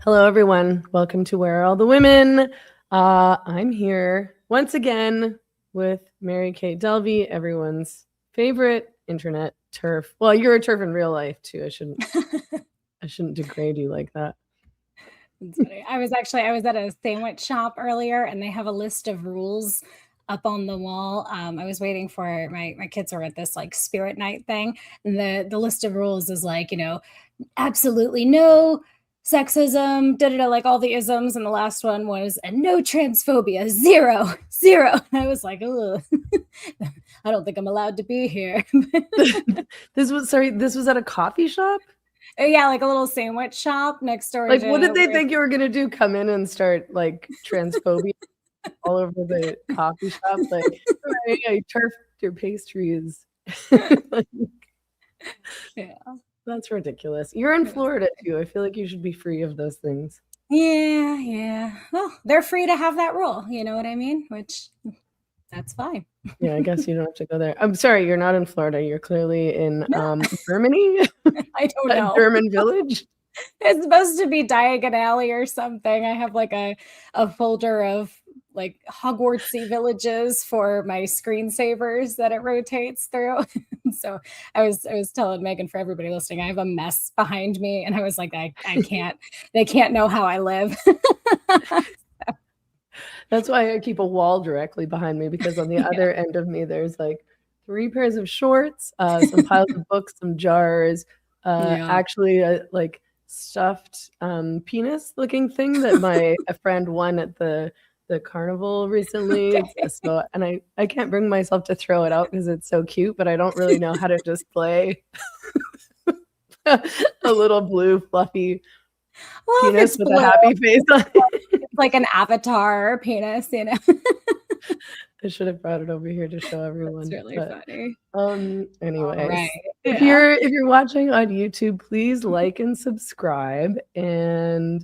Hello, everyone. Welcome to Where Are All the Women? I'm here once again with MaryCate Delvey, everyone's favorite internet turf. Well, you're a turf in real life too. I shouldn't degrade you like that. That's funny. I was at a sandwich shop earlier, and they have a list of rules up on the wall. I was waiting for my kids are at this like spirit night thing, and the list of rules is like, absolutely no sexism, like all the isms, and the last one was and no transphobia, zero. And I was like, oh, I don't think I'm allowed to be here. This was at a coffee shop? Yeah, like a little sandwich shop next door. Like, what did they think you were gonna do? Come in and start like transphobia all over the coffee shop? Like, I turfed your pastries. Yeah. That's ridiculous. You're in Florida too. I feel like you should be free of those things. Yeah. Well, they're free to have that rule. You know what I mean? Which, that's fine. Yeah, I guess you don't have to go there. I'm sorry, you're not in Florida. You're clearly in Germany. I don't know. A German village. It's supposed to be Diagon Alley or something. I have like a folder of like Hogwartsy villages for my screensavers that it rotates through. So I was telling Meghan, for everybody listening, I have a mess behind me, and I was like, I can't. They can't know how I live. That's why I keep a wall directly behind me, because on the other end of me, there's like 3 pairs of shorts, some piles of books, some jars, actually like stuffed penis looking thing that a friend won at the carnival recently. Okay. So, and I can't bring myself to throw it out because it's so cute, but I don't really know how to display a little blue fluffy penis with a happy face on it. It's like an avatar penis, I should have brought it over here to show everyone. It's really funny. Anyways, right. if you're watching on YouTube, please like and subscribe. And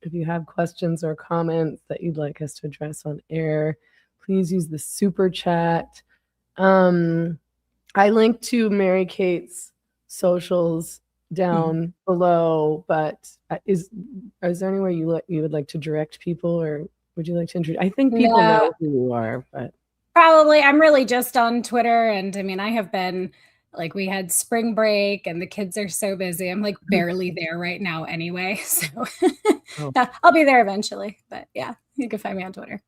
if you have questions or comments that you'd like us to address on air, please use the super chat. I linked to MaryCate's socials down below, but is there anywhere you would like to direct people, or would you like to introduce? I think people know who you are, but probably I'm really just on Twitter, and I mean, I have been like, we had spring break and the kids are so busy. I'm like barely there right now anyway. So I'll be there eventually. But yeah, you can find me on Twitter.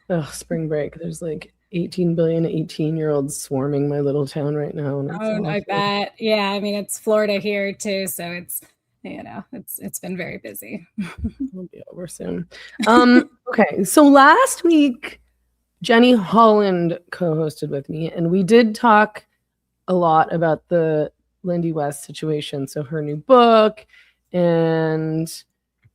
Oh, spring break. There's like 18 billion 18-year-olds swarming my little town right now. And I bet. Yeah, I mean, it's Florida here too, so it's it's been very busy. It'll be over soon. Okay, so last week Jenny Holland co-hosted with me, and we did talk a lot about the Lindy West situation. So her new book, and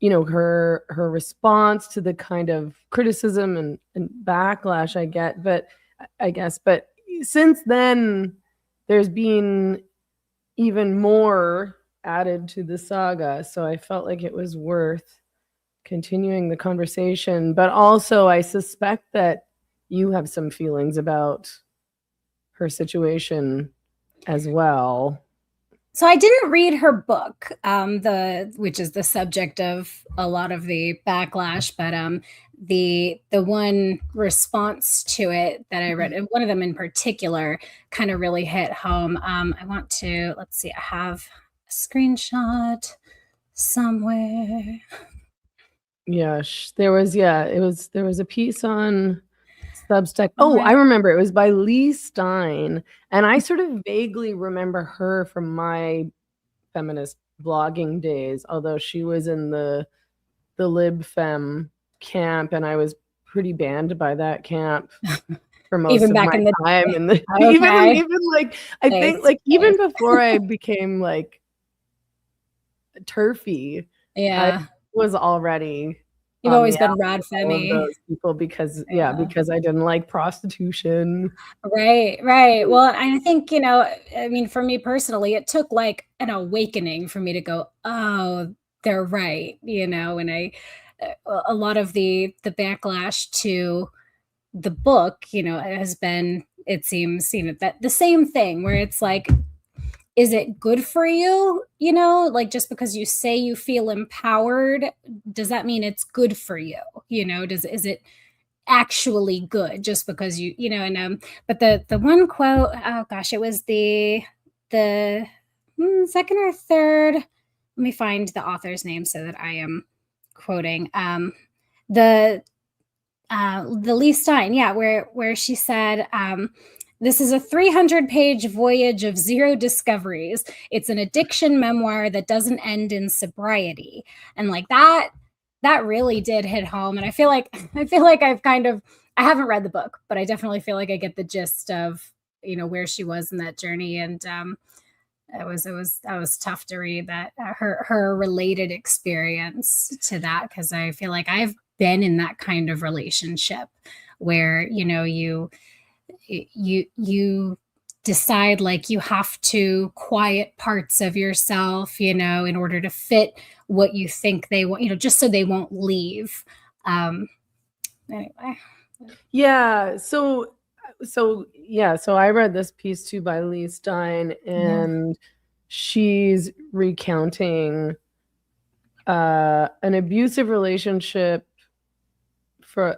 her response to the kind of criticism and backlash I guess. But since then, there's been even more added to the saga. So I felt like it was worth continuing the conversation. But also, I suspect that you have some feelings about her situation as well. So I didn't read her book, which is the subject of a lot of the backlash, but the one response to it that I read, and one of them in particular, kind of really hit home. Let's see, I have a screenshot somewhere. Yeah, there was a piece on Substack. Oh, I remember, it was by Lee Stein, and I sort of vaguely remember her from my feminist blogging days, although she was in the lib fem camp, and I was pretty banned by that camp for most of my time. And even like, I think like even before I became like turfy, I was already. You've always been rad femi. Those people because I didn't like prostitution. Right. Well, I think, I mean, for me personally, it took like an awakening for me to go, oh, they're right. And a lot of the backlash to the book, has been, it seems, that the same thing where it's like, is it good for you? You know, like just because you say you feel empowered, does that mean it's good for you? You know, is it actually good just because you know? And but the one quote, oh gosh, it was the second or third. Let me find the author's name so that I am quoting. The Lee Stein, yeah, where she said, this is a 300-page voyage of zero discoveries. It's an addiction memoir that doesn't end in sobriety. And like that really did hit home. And I feel like I haven't read the book, but I definitely feel like I get the gist of, you know, where she was in that journey. And that was tough to read that her related experience to that, because I feel like I've been in that kind of relationship where, you know, you decide like you have to quiet parts of yourself, you know, in order to fit what you think they want, you know, just so they won't leave. Anyway. Yeah. So I read this piece too by Lee Stein, and she's recounting an abusive relationship for,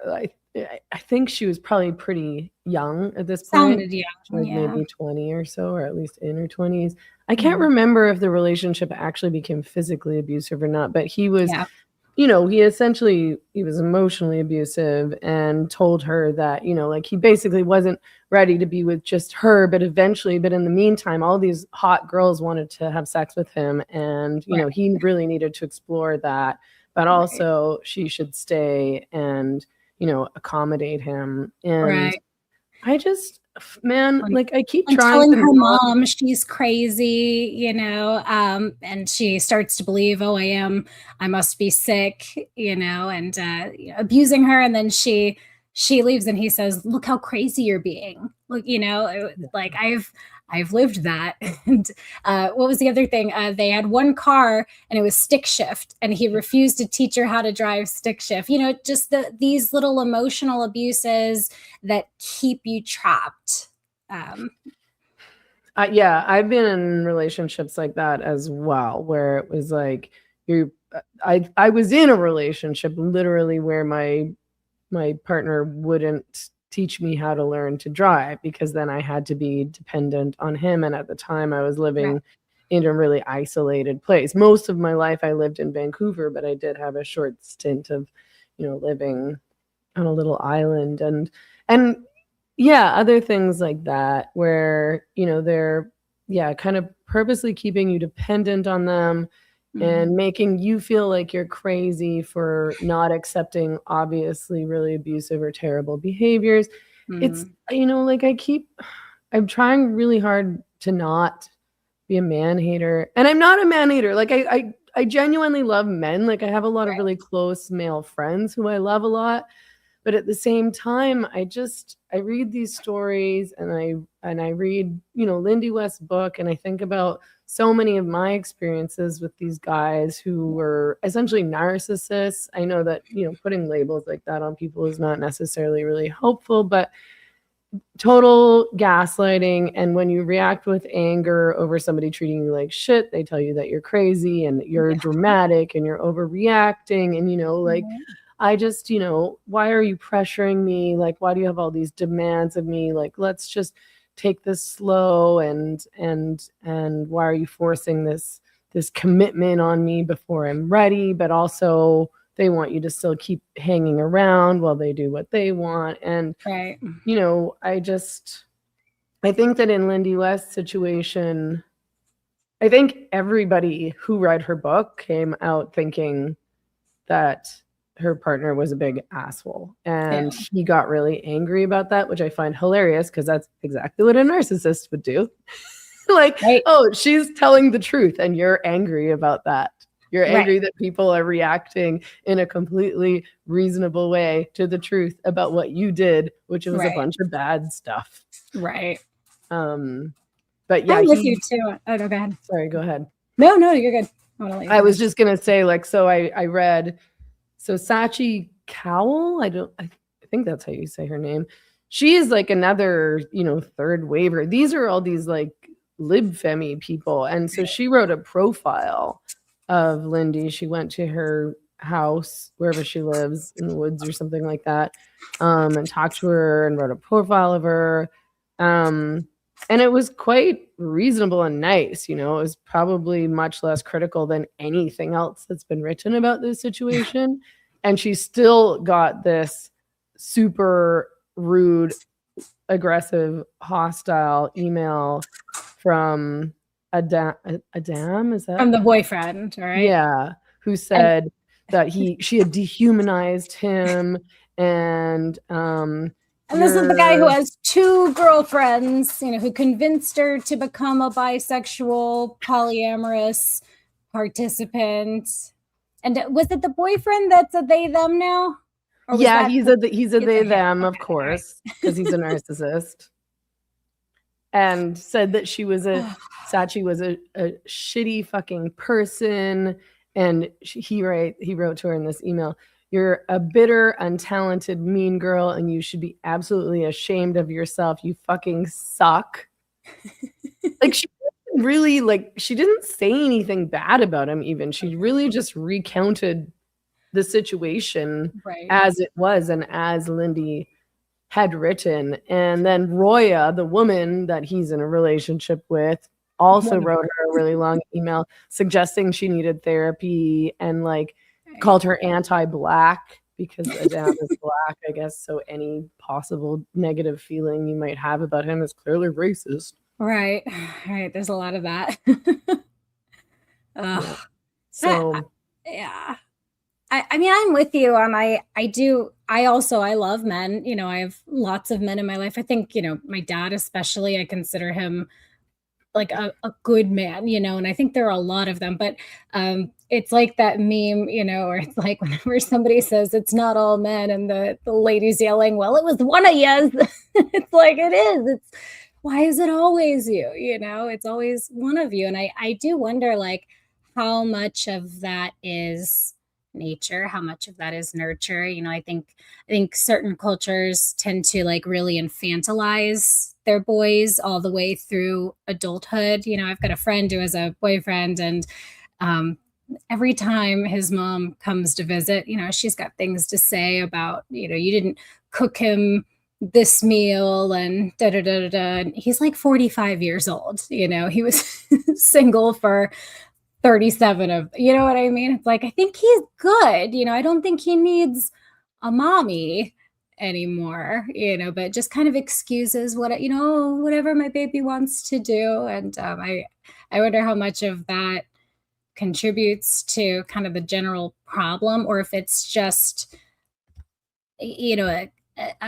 I think she was probably pretty young at this point. Sounded young, like maybe 20 or so, or at least in her 20s. I can't remember if the relationship actually became physically abusive or not, but he was, you know, he was emotionally abusive and told her that, you know, like he basically wasn't ready to be with just her, but in the meantime, all these hot girls wanted to have sex with him. And, you know, he really needed to explore that, but also she should stay and, you know, accommodate him. And I just, man, like I keep trying telling her mom she's crazy, you know, and she starts to believe, oh, I must be sick, you know, and abusing her. And then she leaves and he says, look how crazy you're being. Look, you know, like I've lived that. And what was the other thing? They had one car and it was stick shift, and he refused to teach her how to drive stick shift. You know, just these little emotional abuses that keep you trapped. Yeah, I've been in relationships like that as well, where it was like I was in a relationship literally where my partner wouldn't teach me how to learn to drive, because then I had to be dependent on him. And at the time I was living in a really isolated place. Most of my life I lived in Vancouver, but I did have a short stint of, you know, living on a little island, and yeah, other things like that where, you know, they're kind of purposely keeping you dependent on them and making you feel like you're crazy for not accepting obviously really abusive or terrible behaviors. It's, you know, like I'm trying really hard to not be a man hater, and I'm not a man hater. Like I genuinely love men. Like I have a lot of really close male friends who I love a lot. But at the same time, I read these stories and I read, you know, Lindy West's book, and I think about so many of my experiences with these guys who were essentially narcissists. I know that, you know, putting labels like that on people is not necessarily really helpful, but total gaslighting. And when you react with anger over somebody treating you like shit, they tell you that you're crazy and you're dramatic and you're overreacting, and, you know, like, I just, you know, why are you pressuring me? Like, why do you have all these demands of me? Like, let's just take this slow, and why are you forcing this commitment on me before I'm ready? But also they want you to still keep hanging around while they do what they want. And, you know, I think that in Lindy West's situation, I think everybody who read her book came out thinking that her partner was a big asshole, and he got really angry about that, which I find hilarious, because that's exactly what a narcissist would do. Like, oh, she's telling the truth and you're angry about that. You're angry that people are reacting in a completely reasonable way to the truth about what you did, which was a bunch of bad stuff. But yeah, I'm with you too. Oh, no, go ahead. Sorry, go ahead. No, you're good. I was just gonna say, like, so I read, so Sachi Cowell, I think that's how you say her name. She is like another, you know, third waver. These are all these like libfemi people. And so she wrote a profile of Lindy. She went to her house, wherever she lives, in the woods or something like that, and talked to her and wrote a profile of her. And it was quite reasonable and nice. It was probably much less critical than anything else that's been written about this situation. And she still got this super rude, aggressive, hostile email from Adam. Is that from the boyfriend, right? Yeah, who said that she had dehumanized him, and this is the guy who has 2 girlfriends, who convinced her to become a bisexual, polyamorous participant. And was it the boyfriend that's a they them now? Yeah, he's a they them, of course, because he's a narcissist. And said that Sachi was a shitty fucking person. And he wrote to her in this email, "You're a bitter, untalented, mean girl, and you should be absolutely ashamed of yourself. You fucking suck." Like, she didn't say anything bad about him even. She really just recounted the situation as it was and as Lindy had written. And then Roya, the woman that he's in a relationship with, also wrote her a really long email suggesting she needed therapy and called her anti-black because Adam is black, I guess. So any possible negative feeling you might have about him is clearly racist. Right. There's a lot of that. Yeah. So yeah. I mean, I'm with you on I love men. I have lots of men in my life. I think, my dad especially, I consider him like a good man, and I think there are a lot of them, but it's like that meme, where it's like whenever somebody says it's not all men and the lady's yelling, well, it was one of you. It's like, it is. Why is it always you? It's always one of you. And I do wonder how much of that is nature, how much of that is nurture. I think certain cultures tend to really infantilize their boys all the way through adulthood. I've got a friend who has a boyfriend, and every time his mom comes to visit, she's got things to say about, you didn't cook him this meal and da da da da. He's 45 years old. He was single for 37 of, you know what I mean? It's I think he's good. I don't think he needs a mommy anymore, but just kind of excuses whatever my baby wants to do. And I wonder how much of that contributes to kind of the general problem, or if it's just, a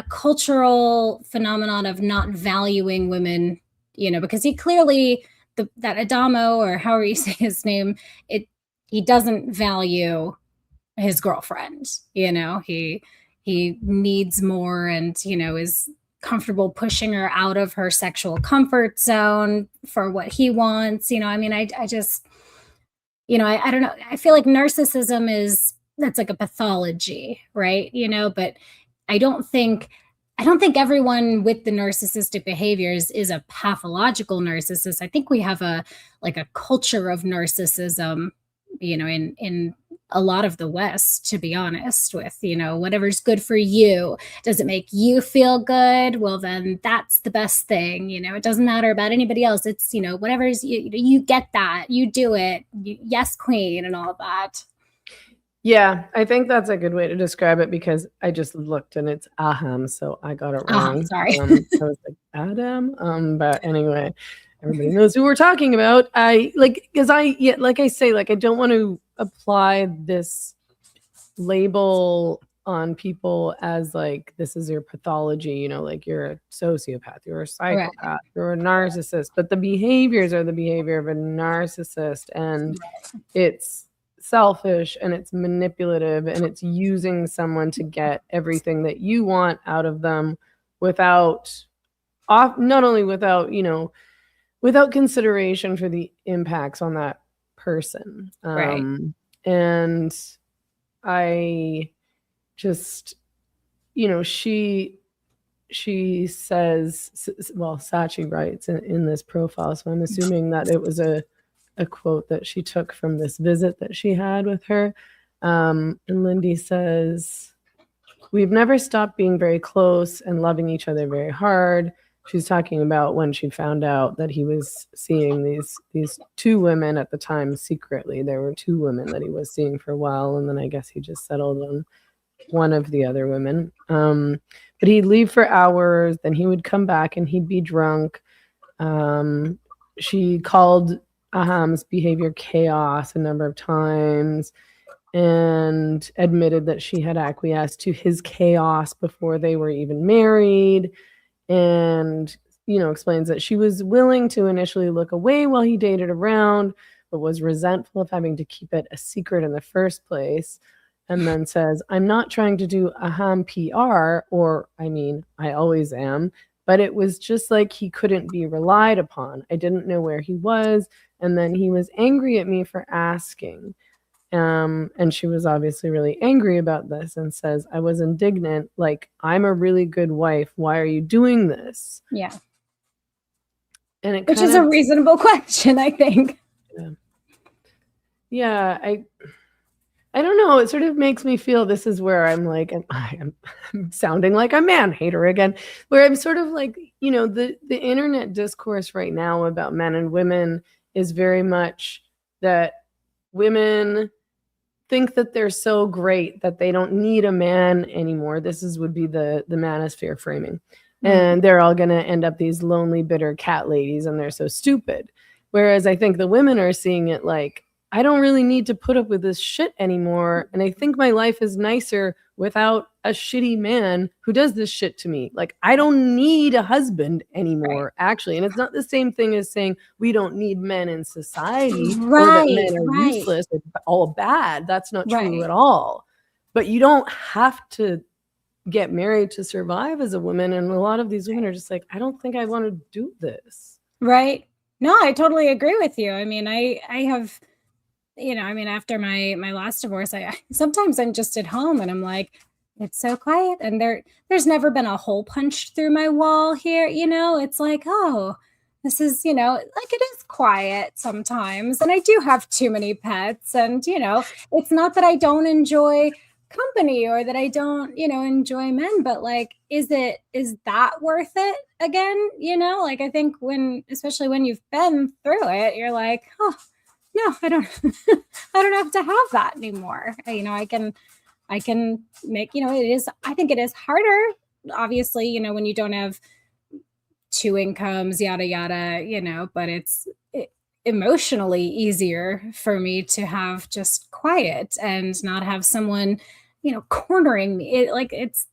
cultural phenomenon of not valuing women, because he clearly, that Adamo, or however you say his name, he doesn't value his girlfriend. He needs more, and is comfortable pushing her out of her sexual comfort zone for what he wants. I mean, I just, I don't know. I feel like narcissism that's like a pathology, right? But I don't think everyone with the narcissistic behaviors is a pathological narcissist. I think we have a culture of narcissism, in a lot of the West, to be honest with, whatever's good for you. Does it make you feel good? Well, then that's the best thing. It doesn't matter about anybody else. It's, whatever's, you get that, you do it. Yes, queen, and all that. Yeah, I think that's a good way to describe it, because I just looked and it's Aham, so I got it wrong. Sorry. I was like, Adam? But anyway, everybody knows who we're talking about. I don't want to apply this label on people as this is your pathology, you're a sociopath, you're a psychopath, right, you're a narcissist. But the behaviors are the behavior of a narcissist, and it's selfish, and it's manipulative, and it's using someone to get everything that you want out of them without consideration for the impacts on that person. Right. And I just, she she says, well, Sachi writes in this profile, so I'm assuming that it was a quote that she took from this visit that she had with her. And Lindy says, "We've never stopped being very close and loving each other very hard." She's talking about when she found out that he was seeing these two women at the time secretly. There were two women that he was seeing for a while, and then I guess he just settled on one of the other women. But he'd leave for hours, then he would come back and he'd be drunk. She called Aham's behavior chaos a number of times and admitted that she had acquiesced to his chaos before they were even married, and explains that she was willing to initially look away while he dated around, but was resentful of having to keep it a secret in the first place. And then says, "I'm not trying to do Aham PR, or I always am, but it was just like he couldn't be relied upon. I didn't know where he was, and then he was angry at me for asking." And she was obviously really angry about this and says, "I was indignant, like, I'm a really good wife. Why are you doing this?" Yeah. And which is a reasonable question, I think. Yeah, I don't know. It sort of makes me feel this is where I'm like, I'm sounding like a man hater again, where I'm sort of like, the internet discourse right now about men and women is very much that women think that they're so great that they don't need a man anymore. Would be the manosphere framing. And they're all going to end up these lonely, bitter cat ladies, and they're so stupid. Whereas I think the women are seeing it like, I don't really need to put up with this shit anymore. And I think my life is nicer without a shitty man who does this shit to me. Like, I don't need a husband anymore, actually. And it's not the same thing as saying we don't need men in society, or that men are useless or all bad. That's not true at all. But you don't have to get married to survive as a woman. And a lot of these women are just like, I don't think I want to do this. Right. No, I totally agree with you. I mean, I have... after my last divorce, sometimes I'm just at home and I'm like, it's so quiet, and there's never been a hole punched through my wall here. It's like, oh, this is, like, it is quiet sometimes, and I do have too many pets, and it's not that I don't enjoy company or that I don't, enjoy men, but like, is that worth it again? Like, I think especially when you've been through it, you're like, oh, no, I don't I don't have to have that anymore. I can make, I think it is harder, obviously, when you don't have two incomes, yada, yada, but it's emotionally easier for me to have just quiet and not have someone, cornering me.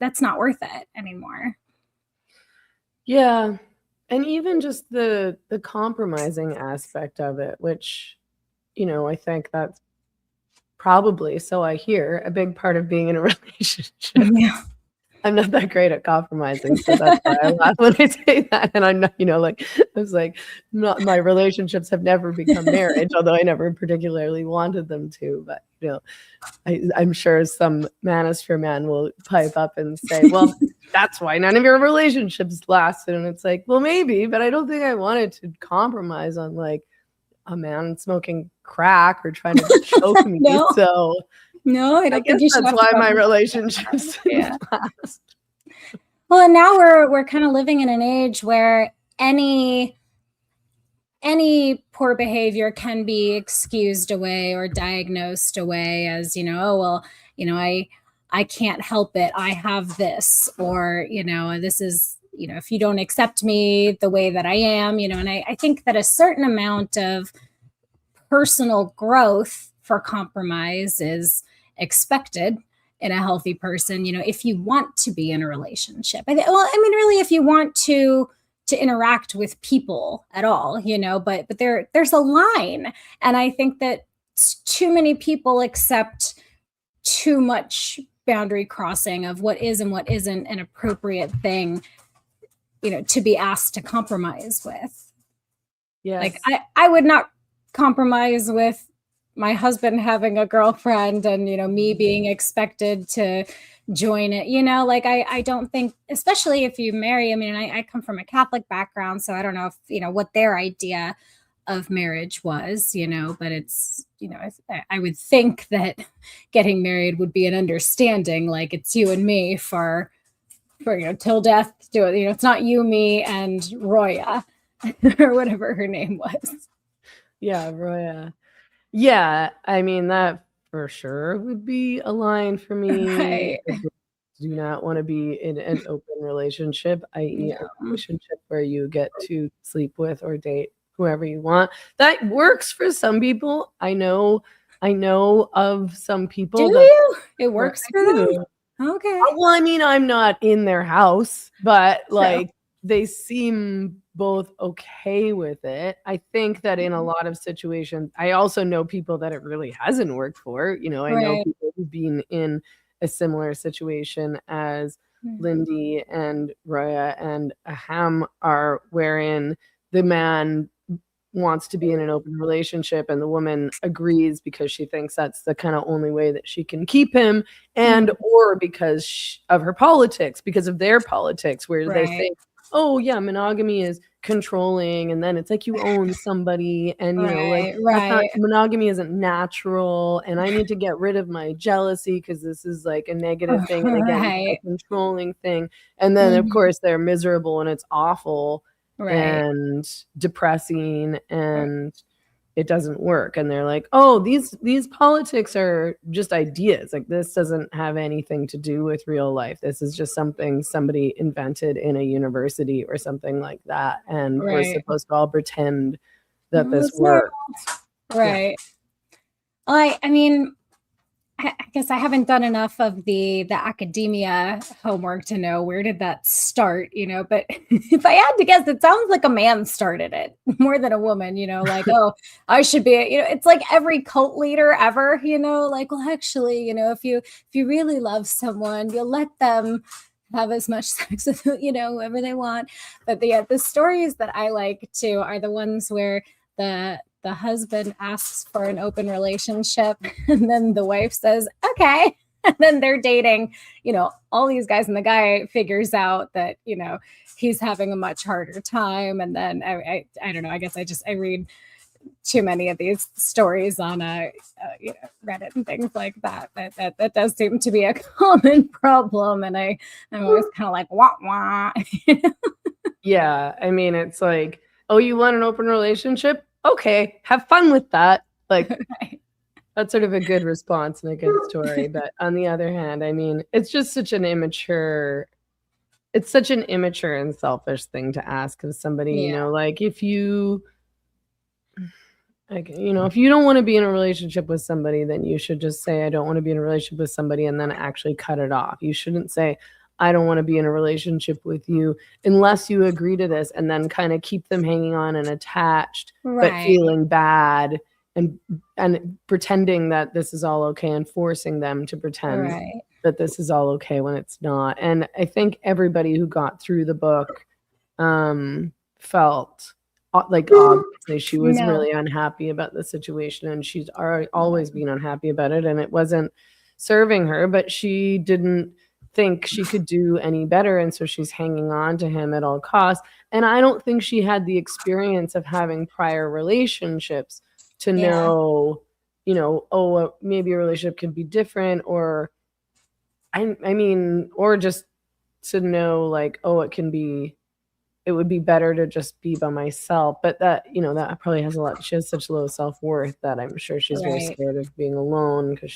That's not worth it anymore. Yeah. And even just the compromising aspect of it, which, I think that's probably, so I hear, a big part of being in a relationship. Yeah. I'm not that great at compromising, so that's why I laugh when I say that. And I'm not, I was like, my relationships have never become marriage, although I never particularly wanted them to. But, I'm sure some manosphere man will pipe up and say, well, that's why none of your relationships lasted. And it's like, well, maybe, but I don't think I wanted to compromise on like a man smoking crack or trying to choke me. No. So no, I don't guess think you should. That's why my relationships yeah. last. Well, and now we're kind of living in an age where any poor behavior can be excused away or diagnosed away as, oh, well, I can't help it. I have this, or, this is, if you don't accept me the way that I am, and I think that a certain amount of personal growth for compromise is expected in a healthy person, if you want to be in a relationship. Really, if you want to interact with people at all, but there's a line. And I think that too many people accept too much boundary crossing of what is and what isn't an appropriate thing, to be asked to compromise with. Yes. Like I would not compromise with my husband having a girlfriend and, me being expected to join it, like I don't think, especially if you marry, I mean, I come from a Catholic background, so I don't know if, what their idea of marriage was, but it's, I would think that getting married would be an understanding, like it's you and me for till death do it. It's not you, me, and Roya or whatever her name was. Yeah, Roya. Yeah, I mean, that for sure would be a line for me. Right. I do not want to be in an open relationship, i.e. a relationship where you get to sleep with or date whoever you want. That works for some people. I know of some people it works for them. Okay. Well, I mean, I'm not in their house, but like they seem both okay with it. I think that in a lot of situations, I also know people that it really hasn't worked for. I know people who've been in a similar situation as Lindy and Roya and Aham are, wherein the man wants to be in an open relationship and the woman agrees because she thinks that's the kind of only way that she can keep him, and or because of her politics, because of their politics, where they think, oh yeah, monogamy is controlling, and then it's like you own somebody, and monogamy isn't natural, and I need to get rid of my jealousy because this is like a negative thing, and again, a controlling thing, and then of course they're miserable and it's awful and depressing, and it doesn't work, and they're like, oh, these politics are just ideas, like this doesn't have anything to do with real life, this is just something somebody invented in a university or something like that, and we're supposed to all pretend that this works. I mean, I guess I haven't done enough of the academia homework to know where did that start, but if I had to guess, it sounds like a man started it more than a woman, like, oh, I should be, it's like every cult leader ever, like, well, actually, if you really love someone, you'll let them have as much sex with, whoever they want. But the stories that I like too are the ones where the husband asks for an open relationship and then the wife says, okay. And then they're dating, all these guys, and the guy figures out that, he's having a much harder time. And then I don't know, I guess I read too many of these stories on Reddit and things like that. That does seem to be a common problem. And I'm always kind of like, wah, wah. Yeah. I mean, it's like, oh, you want an open relationship? Okay, have fun with that. Like, that's sort of a good response and a good story. But on the other hand, I mean, it's just such an immature and selfish thing to ask of somebody, like if you don't want to be in a relationship with somebody, then you should just say, I don't want to be in a relationship with somebody, and then actually cut it off. You shouldn't say, I don't want to be in a relationship with you unless you agree to this, and then kind of keep them hanging on and attached, but feeling bad and pretending that this is all okay and forcing them to pretend that this is all okay when it's not. And I think everybody who got through the book felt like obviously she was really unhappy about the situation, and she's always been unhappy about it, and it wasn't serving her, but she didn't think she could do any better, and so she's hanging on to him at all costs. And I don't think she had the experience of having prior relationships to know, oh, maybe a relationship can be different, or I mean, or just to know like, oh, it would be better to just be by myself. But that, that probably she has such low self-worth that I'm sure she's very scared of being alone, because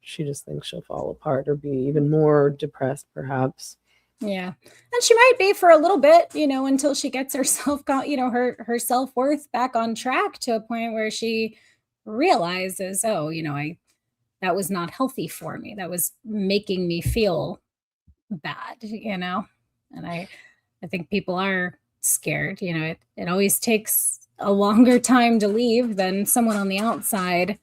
she just thinks she'll fall apart or be even more depressed, perhaps. Yeah. And she might be for a little bit, until she gets herself, her self-worth back on track to a point where she realizes, oh, that was not healthy for me. That was making me feel bad, And I think people are scared, it always takes a longer time to leave than someone on the outside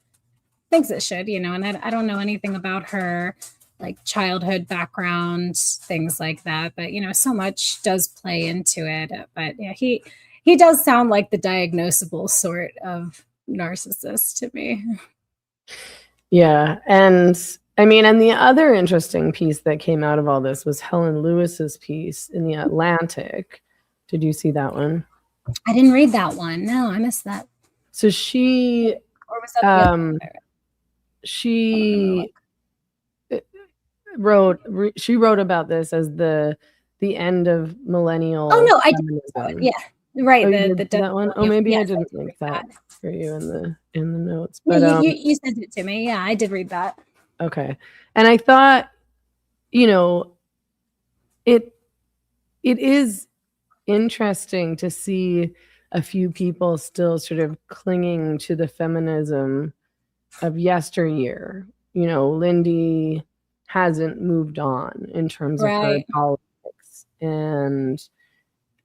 thinks it should, and I don't know anything about her like childhood background, things like that, but so much does play into it. But yeah, he does sound like the diagnosable sort of narcissist to me. Yeah. And I mean, and the other interesting piece that came out of all this was Helen Lewis's piece in the Atlantic. Did you see that one? I didn't read that one. No, I missed that. So she Or was that she wrote about this as the end of millennial feminism. Yeah, right. Oh, you did see that one? Oh, maybe I didn't link that for you in the notes. But you sent it to me. Yeah, I did read that. Okay. And I thought, you know, it is interesting to see a few people still sort of clinging to the feminism of yesteryear. You know, Lindy hasn't moved on in terms of her politics, and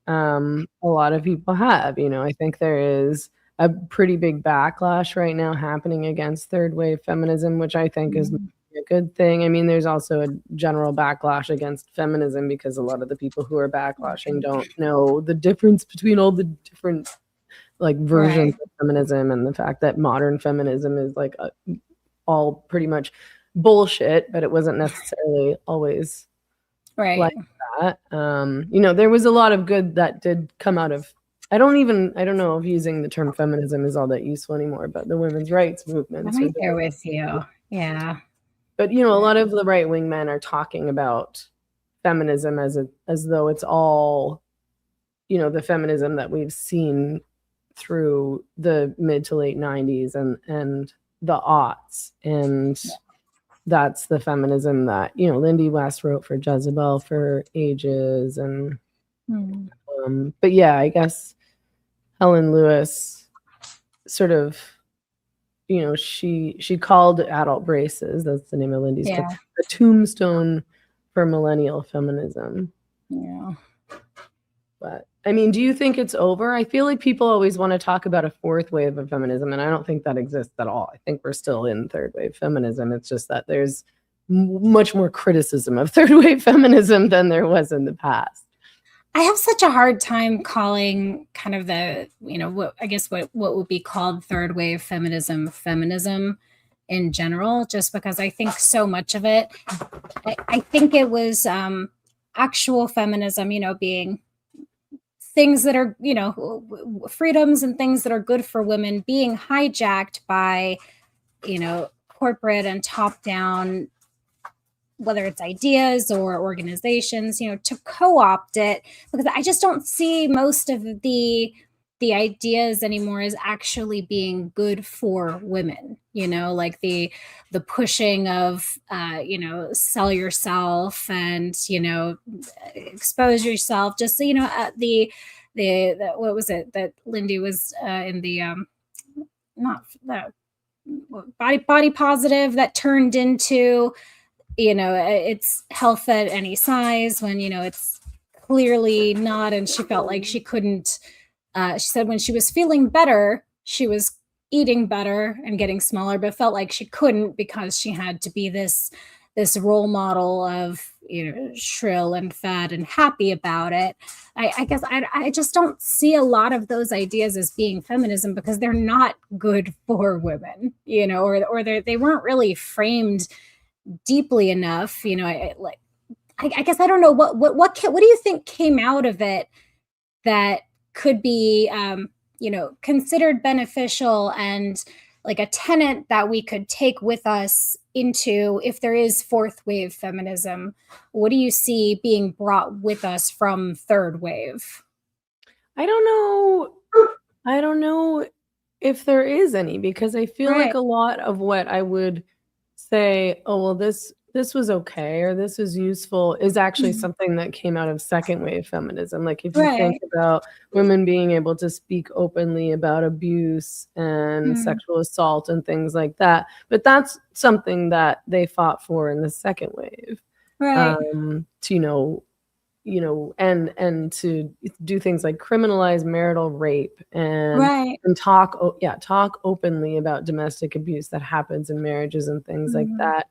a lot of people have. You know, I think there is a pretty big backlash right now happening against third wave feminism, which I think is a good thing. I mean, there's also a general backlash against feminism because a lot of the people who are backlashing don't know the difference between all the different like versions of feminism, and the fact that modern feminism is like all pretty much bullshit, but it wasn't necessarily always like that. You know, there was a lot of good that did come out of, I don't know if using the term feminism is all that useful anime, but the women's rights movement. I'm right there with you. Yeah. But you know, a lot of the right-wing men are talking about feminism as though it's all, you know, the feminism that we've seen through the mid to late 90s and the aughts, and that's the feminism that, you know, Lindy West wrote for Jezebel for ages. And but yeah, I guess Helen Lewis sort of, you know, she called Adult Braces, that's the name of Lindy's book, the tombstone for millennial feminism. Yeah. But I mean, do you think it's over? I feel like people always want to talk about a fourth wave of feminism, and I don't think that exists at all. I think we're still in third wave feminism. It's just that there's much more criticism of third wave feminism than there was in the past. I have such a hard time calling kind of the, you know, what would be called third wave feminism in general, just because I think so much of it, I think it was actual feminism, you know, being things that are, you know, freedoms and things that are good for women being hijacked by, you know, corporate and top down, whether it's ideas or organizations, you know, to co-opt it, because I just don't see most of the ideas anymore as actually being good for women, you know, like the pushing of, you know, sell yourself and, you know, expose yourself, just so, you know, the what was it that Lindy was in the, not the body positive, that turned into, you know, it's health at any size, when, you know, it's clearly not. And she felt like she couldn't, she said when she was feeling better, she was eating better and getting smaller, but felt like she couldn't because she had to be this role model of, you know, shrill and fat and happy about it. I guess I just don't see a lot of those ideas as being feminism, because they're not good for women, you know, or they weren't really framed deeply enough, you know. I guess I don't know what do you think came out of it that could be, you know, considered beneficial and like a tenet that we could take with us into, if there is fourth wave feminism? What do you see being brought with us from third wave? I don't know if there is any, because I feel like a lot of what I would say, oh, well, this was okay, or this is useful, is actually something that came out of second wave feminism. Like if you think about women being able to speak openly about abuse and sexual assault and things like that, but that's something that they fought for in the second wave, to you know, and to do things like criminalize marital rape and talk openly about domestic abuse that happens in marriages and things like that.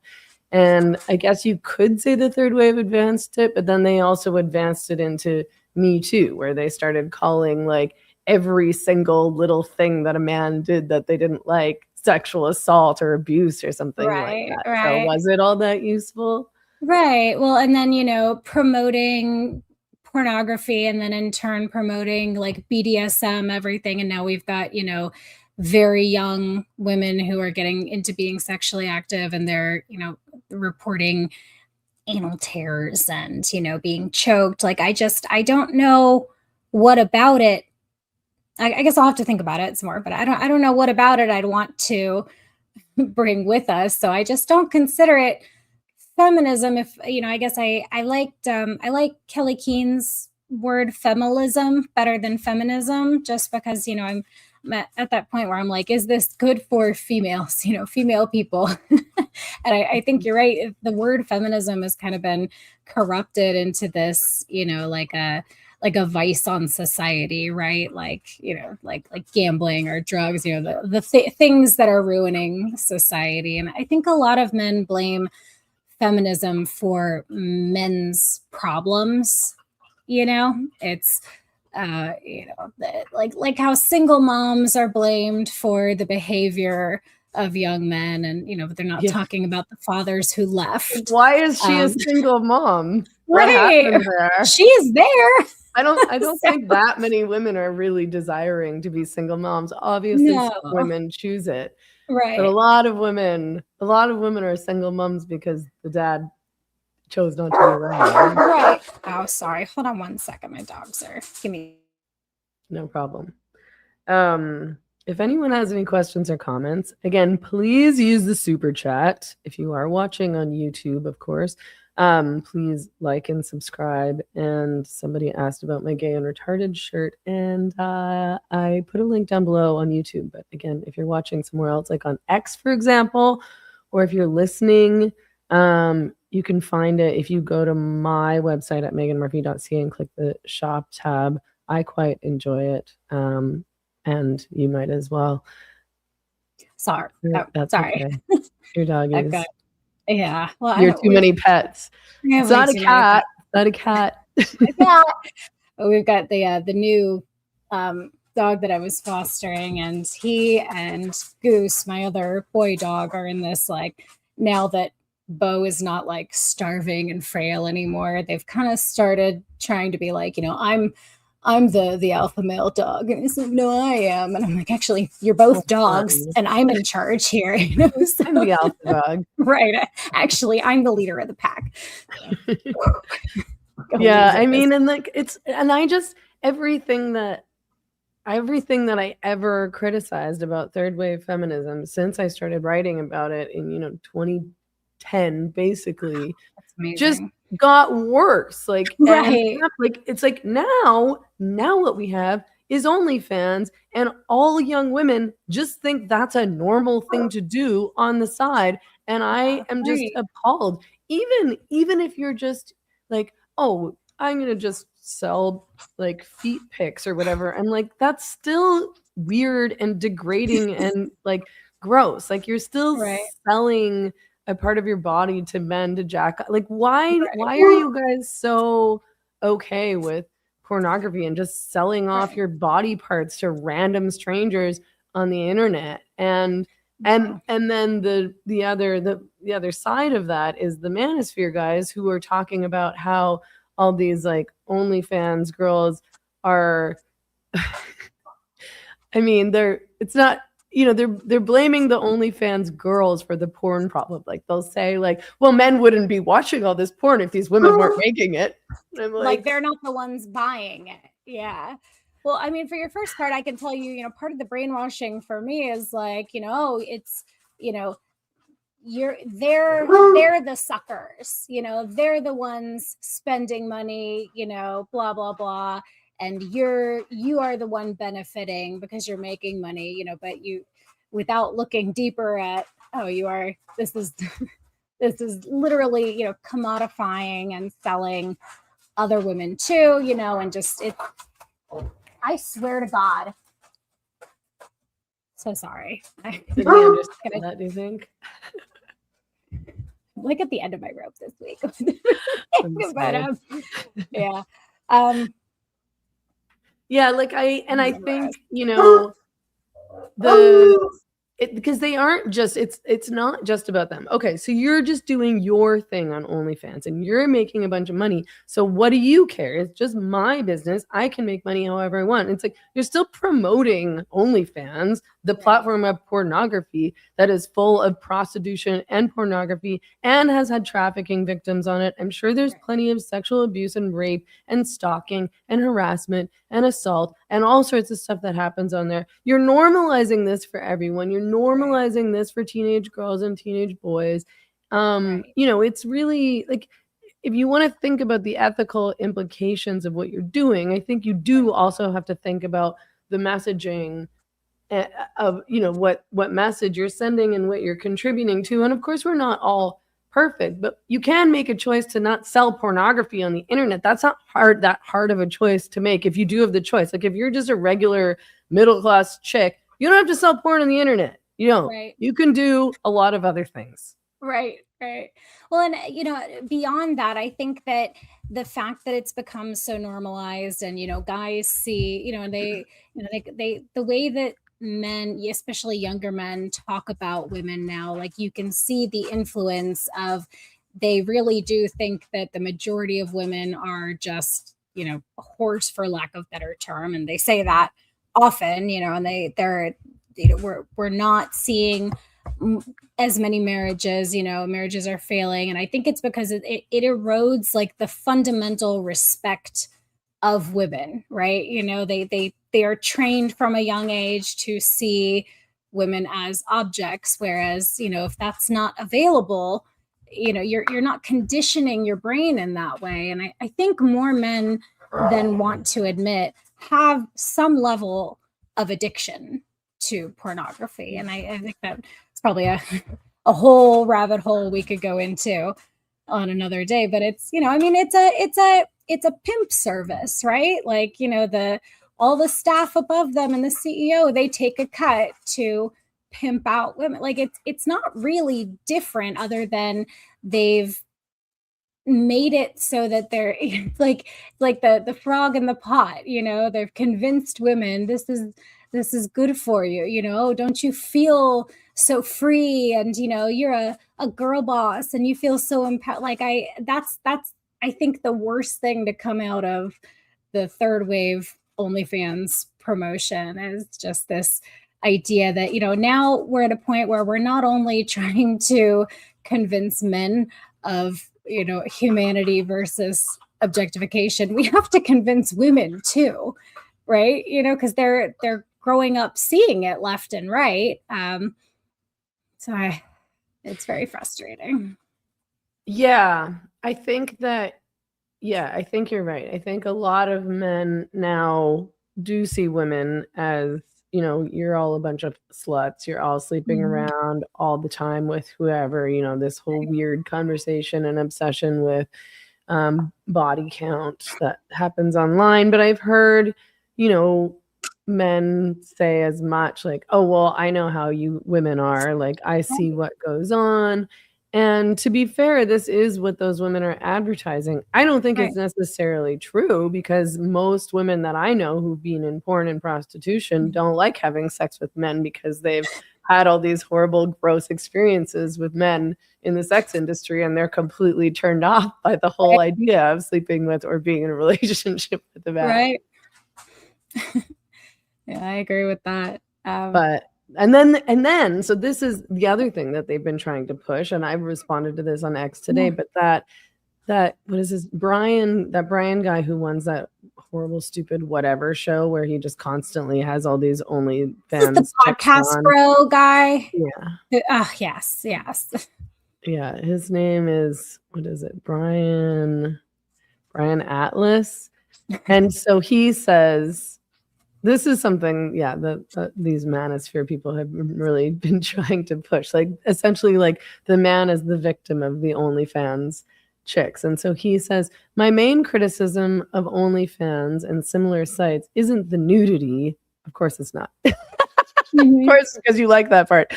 And I guess you could say the third wave advanced it, but then they also advanced it into Me Too, where they started calling like every single little thing that a man did that they didn't like sexual assault or abuse or something like that. So was it all that useful? Right. Well, and then, promoting pornography, and then in turn promoting like BDSM, everything. And now we've got, very young women who are getting into being sexually active, and they're, reporting anal tears and, being choked. Like, I don't know what about it. I guess I'll have to think about it some more, but I don't know what about it I'd want to bring with us. So I just don't consider it feminism. If I guess I like Kelly Keene's word feminism better than feminism, just because I'm at that point where I'm like, is this good for females, female people? And I think you're right. The word feminism has kind of been corrupted into this, like a vice on society, right? Like, like gambling or drugs, the things that are ruining society. And I think a lot of men blame feminism for men's problems. It's like how single moms are blamed for the behavior of young men, and they're not talking about the fathers who left. Why is she a single mom? Right. What happened there? She's there. I don't think that many women are really desiring to be single moms. Obviously, some women choose it. Right. But a lot of women are single moms because the dad chose not to be around. Right. Oh, sorry. Hold on one second. My dogs are. Give me. No problem. If anyone has any questions or comments, again, please use the super chat. If you are watching on YouTube, of course, please like and subscribe. And somebody asked about my gay and retarded shirt, and I put a link down below on YouTube. But again, if you're watching somewhere else, like on X, for example, or if you're listening, you can find it if you go to my website at meganmurphy.ca and click the shop tab. I quite enjoy it. And you might as well. Sorry. That's sorry. Okay. Your doggies. Okay. Yeah. Well, you're too many pets. It's not a cat. Not a cat. We've got the new dog that I was fostering, and he and Goose, my other boy dog, are in this, like, now that Bo is not like starving and frail anymore, they've kind of started trying to be like, I'm the alpha male dog. And he's like, no, I am. And I'm like, actually, you're both dogs, and I'm in charge here. So, I'm the alpha dog. Right. Actually, I'm the leader of the pack. Yeah, I mean, and like I just everything that I ever criticized about third wave feminism since I started writing about it in 2010, basically, just got worse. Like, right. Like, it's like now what we have is OnlyFans, and all young women just think that's a normal thing to do on the side. And I am just appalled. Even if you're just like, oh, I'm gonna just sell like feet pics or whatever, I'm like, that's still weird and degrading and like gross. Like, you're still selling a part of your body to men to jack. Like, why are you guys so okay with pornography and just selling off your body parts to random strangers on the internet? And then the other side of that is the manosphere guys who are talking about how all these like OnlyFans girls are I mean, they're blaming the OnlyFans girls for the porn problem. Like, they'll say like, well, men wouldn't be watching all this porn if these women weren't making it. And I'm like, they're not the ones buying it. Yeah. Well, I mean, for your first part, I can tell you, part of the brainwashing for me is like, it's, they're the suckers, they're the ones spending money, blah, blah, blah. And you are the one benefiting because you're making money, but you, without looking deeper at, this is literally, commodifying and selling other women too, and just I swear to God. So sorry. Did we understand that, do you think? I'm like at the end of my rope this week. But, yeah. Yeah, like I think, because they aren't just, it's not just about them. Okay, so you're just doing your thing on OnlyFans and you're making a bunch of money. So what do you care? It's just my business. I can make money however I want. It's like you're still promoting OnlyFans, the platform of pornography that is full of prostitution and pornography and has had trafficking victims on it. I'm sure there's plenty of sexual abuse and rape and stalking and harassment and assault and all sorts of stuff that happens on there. You're normalizing this for everyone. You're normalizing this for teenage girls and teenage boys. It's really like, if you want to think about the ethical implications of what you're doing, I think you do also have to think about the messaging of, what message you're sending and what you're contributing to. And of course, we're not all perfect, but you can make a choice to not sell pornography on the internet. That's not that hard of a choice to make if you do have the choice. Like if you're just a regular middle-class chick, you don't have to sell porn on the internet. You can do a lot of other things. Right. Well, and beyond that, I think that the fact that it's become so normalized and guys see, and they the way that men, especially younger men, talk about women now, like you can see the influence of, they really do think that the majority of women are just whores, for lack of better term, and they say that often, and they're we're not seeing as many marriages, marriages are failing. And I think it's because it erodes like the fundamental respect of women, right? They are trained from a young age to see women as objects, whereas if that's not available, you're not conditioning your brain in that way. And I think more men than want to admit have some level of addiction to pornography. And I think that it's probably a whole rabbit hole we could go into on another day, but it's it's a pimp service, right? Like all the staff above them and the CEO, they take a cut to pimp out women. Like it's not really different, other than they've made it so that they're like the frog in the pot. They've convinced women this is good for you. Don't you feel so free, and you're a girl boss and you feel so empowered. Like that's I think the worst thing to come out of the third wave OnlyFans promotion is just this idea that now we're at a point where we're not only trying to convince men of humanity versus objectification, we have to convince women too, right? Because they're growing up seeing it left and right. It's very frustrating. Yeah, I think you're right. I think a lot of men now do see women as, you're all a bunch of sluts. You're all sleeping around all the time with whoever, this whole weird conversation and obsession with body count that happens online. But I've heard, men say as much like, oh, well, I know how you women are. Like, I see what goes on. And to be fair, this is what those women are advertising. I don't think it's necessarily true, because most women that I know who've been in porn and prostitution don't like having sex with men because they've had all these horrible, gross experiences with men in the sex industry, and they're completely turned off by the whole idea of sleeping with or being in a relationship with a man. Right. Yeah, I agree with that. And then, so this is the other thing that they've been trying to push, and I've responded to this on X today, but that what is this Brian guy who runs that horrible, stupid whatever show where he just constantly has all these OnlyFans. The podcast bro guy. Yeah. Yes. Yeah, his name is, what is it? Brian Atlas. And so he says, this is something, that these manosphere people have really been trying to push. Like, essentially, like, the man is the victim of the OnlyFans chicks. And so he says, my main criticism of OnlyFans and similar sites isn't the nudity. Of course it's not. Of course, because you like that part.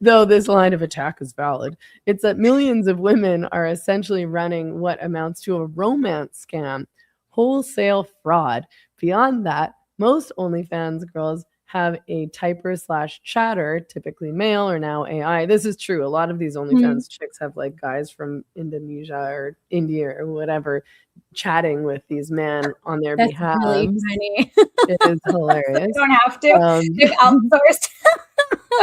Though this line of attack is valid. It's that millions of women are essentially running what amounts to a romance scam, wholesale fraud. Beyond that, most OnlyFans girls have a typer/chatter, typically male or now AI. This is true. A lot of these OnlyFans chicks have like guys from Indonesia or India or whatever chatting with these men on their That's behalf. really funny. It is hilarious. You don't have to. They've outsourced.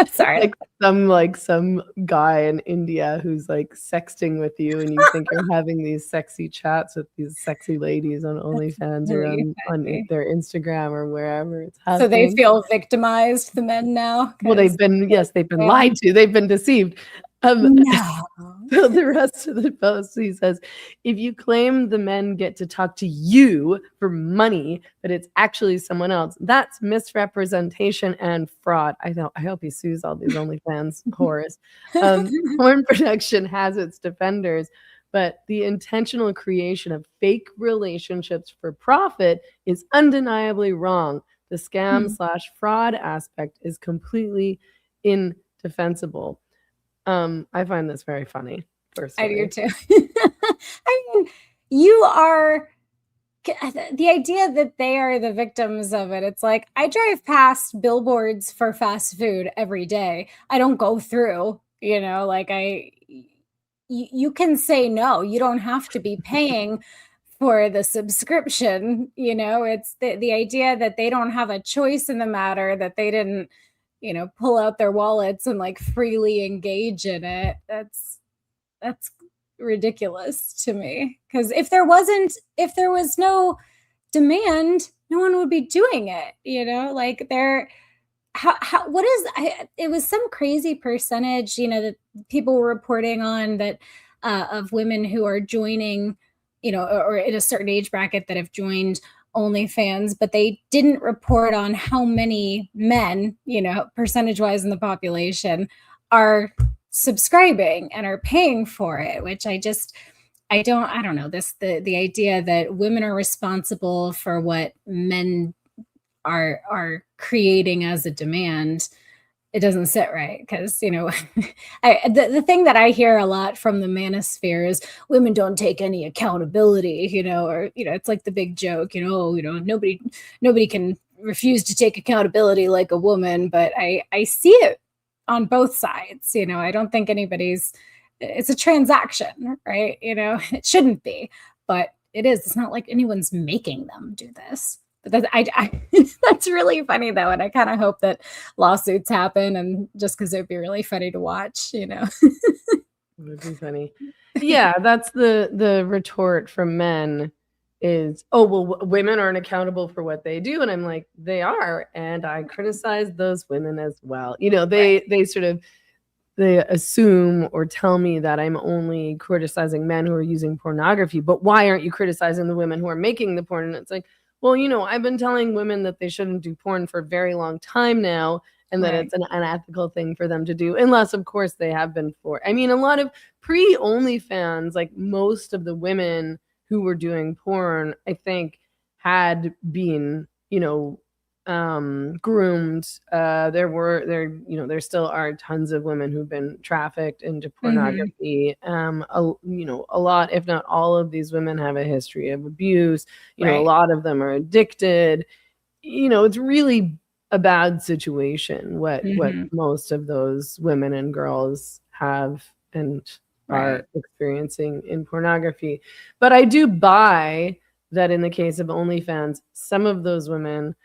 Sorry. Like some guy in India who's like sexting with you, and you think you're having these sexy chats with these sexy ladies on OnlyFans or on their Instagram or wherever it's happening. So they feel victimized, the men now? Well, they've been lied to. They've been deceived. No. So the rest of the post, he says, if you claim the men get to talk to you for money, but it's actually someone else, that's misrepresentation and fraud. I hope he sues all these OnlyFans whores. Porn production has its defenders, but the intentional creation of fake relationships for profit is undeniably wrong. The scam/fraud aspect is completely indefensible. I find this very funny, personally. I do too. I mean, the idea that they are the victims of it. It's like, I drive past billboards for fast food every day. I don't go through, like you can say no. You don't have to be paying for the subscription. It's the idea that they don't have a choice in the matter, that they didn't pull out their wallets and like freely engage in it. That's ridiculous to me. Because if there was no demand, no one would be doing it. Like it was some crazy percentage, that people were reporting on that of women who are joining, or in a certain age bracket that have joined OnlyFans, but they didn't report on how many men, percentage-wise in the population, are subscribing and are paying for it, which I don't know. The idea that women are responsible for what men are creating as a demand, it doesn't sit right. Because the thing that I hear a lot from the manosphere is women don't take any accountability, or it's like the big joke, nobody can refuse to take accountability like a woman. But I see it on both sides. I don't think it's a transaction, right? It shouldn't be, but it is. It's not like anyone's making them do this. But that's really funny though, and I kind of hope that lawsuits happen, and just because it'd be really funny to watch, It would be funny. Yeah, that's the retort from men is, oh well, women aren't accountable for what they do, and I'm like, they are, and I criticize those women as well. They assume or tell me that I'm only criticizing men who are using pornography, but why aren't you criticizing the women who are making the porn? And it's like, well, I've been telling women that they shouldn't do porn for a very long time now, and that it's an unethical thing for them to do, unless, of course, they have been for. I mean, a lot of pre-OnlyFans, like most of the women who were doing porn, I think, had been, groomed. There still are tons of women who've been trafficked into pornography. A lot, if not all of these women have a history of abuse. A lot of them are addicted. It's really a bad situation what most of those women and girls have and are experiencing in pornography. But I do buy that in the case of OnlyFans, some of those women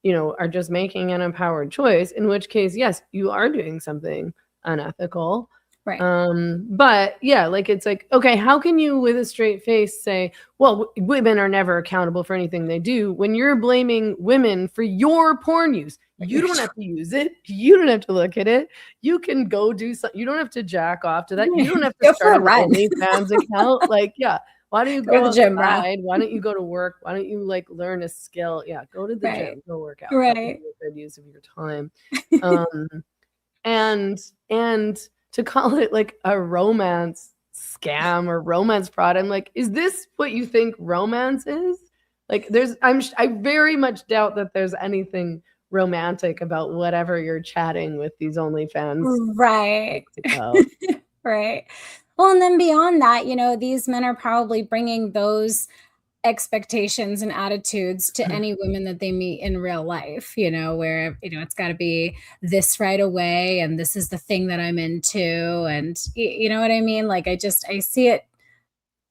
are just making an empowered choice, in which case, yes, you are doing something unethical. Right. But yeah, like, it's like, okay, how can you with a straight face say, well, women are never accountable for anything they do, when you're blaming women for your porn use? You don't have to use it. You don't have to look at it. You can go do something. You don't have to jack off to that. You don't have to start an OnlyFans account. Like, yeah. Why don't you go to the gym? Why don't you go to work? Why don't you like learn a skill? Yeah, go to the gym, go work out. Right. Good use of your time. And to call it like a romance scam or romance fraud, I'm like, is this what you think romance is? Like, I very much doubt that there's anything romantic about whatever you're chatting with these OnlyFans. Right. Right. Well, and then beyond that, these men are probably bringing those expectations and attitudes to any women that they meet in real life, you know, where, you know, it's got to be this right away and this is the thing that I'm into, and you know what I mean? Like I see it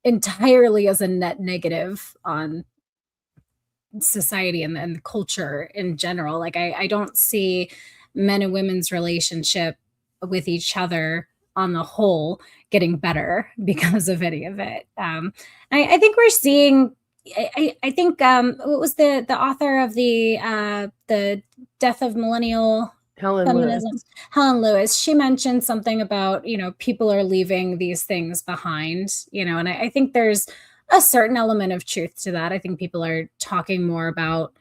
entirely as a net negative on society and the culture in general. Like I don't see men and women's relationship with each other on the whole getting better because of any of it. I think we're seeing. I think what was the author of the Death of Millennial Feminism? Helen Lewis. She mentioned something about, you know, people are leaving these things behind, you know, and I think there's a certain element of truth to that. I think people are talking more about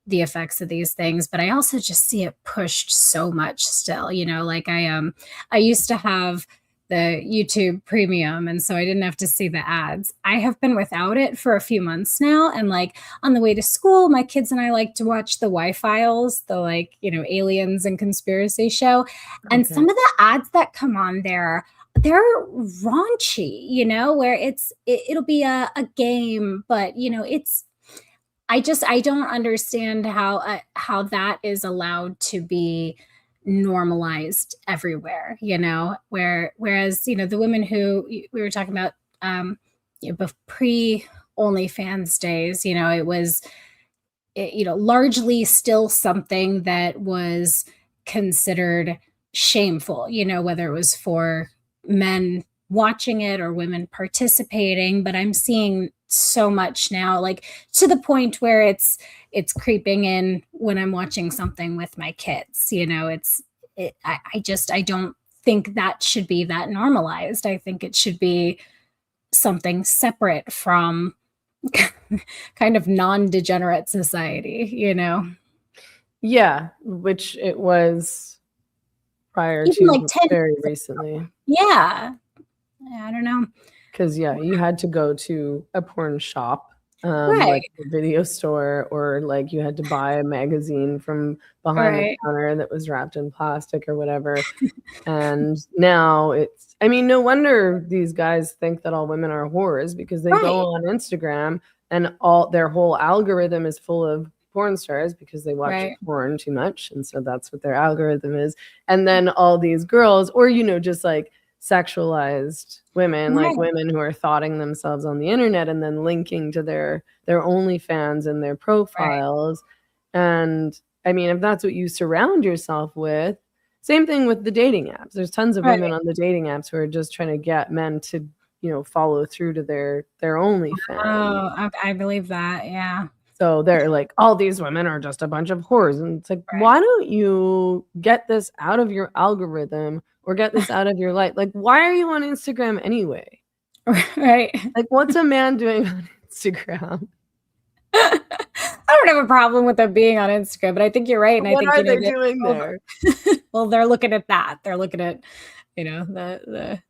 the effects of these things, but I also just see it pushed so much still, you know, like I used to have the YouTube premium, and so I didn't have to see the ads. I have been without it for a few months now, and like on the way to school, my kids and I like to watch the Y-Files, the like, you know, aliens and conspiracy show, and some of the ads that come on there, they're raunchy, you know, where it'll be a game, but you know, I don't understand how that is allowed to be normalized everywhere, you know, whereas, you know, the women who we were talking about, you know, pre OnlyFans days, you know, it was, you know, largely still something that was considered shameful, you know, whether it was for men watching it or women participating. But I'm seeing so much now, like to the point where it's creeping in when I'm watching something with my kids, you know. I don't think that should be that normalized. I think it should be something separate from kind of non-degenerate society, you know. Yeah, which it was prior to like very recently. Yeah, I don't know. Because yeah, you had to go to a porn shop, like a video store, or like you had to buy a magazine from behind the counter that was wrapped in plastic or whatever. And now it's, I mean, no wonder these guys think that all women are whores, because they go on Instagram and all their whole algorithm is full of porn stars because they watch porn too much. And so that's what their algorithm is. And then all these girls, or, you know, just like sexualized women, like women who are thoughting themselves on the internet and then linking to their OnlyFans and their profiles. And I mean, if that's what you surround yourself with, same thing with the dating apps. There's tons of women on the dating apps who are just trying to get men to, you know, follow through to their OnlyFans. Oh, I believe that. Yeah. So they're like, all these women are just a bunch of whores. And it's like, why don't you get this out of your algorithm or get this out of your life? Like, why are you on Instagram anyway? Right. Like, what's a man doing on Instagram? I don't have a problem with them being on Instagram, but I think you're right. And what I think, are they doing there? Well, they're looking at that. They're looking at, you know, the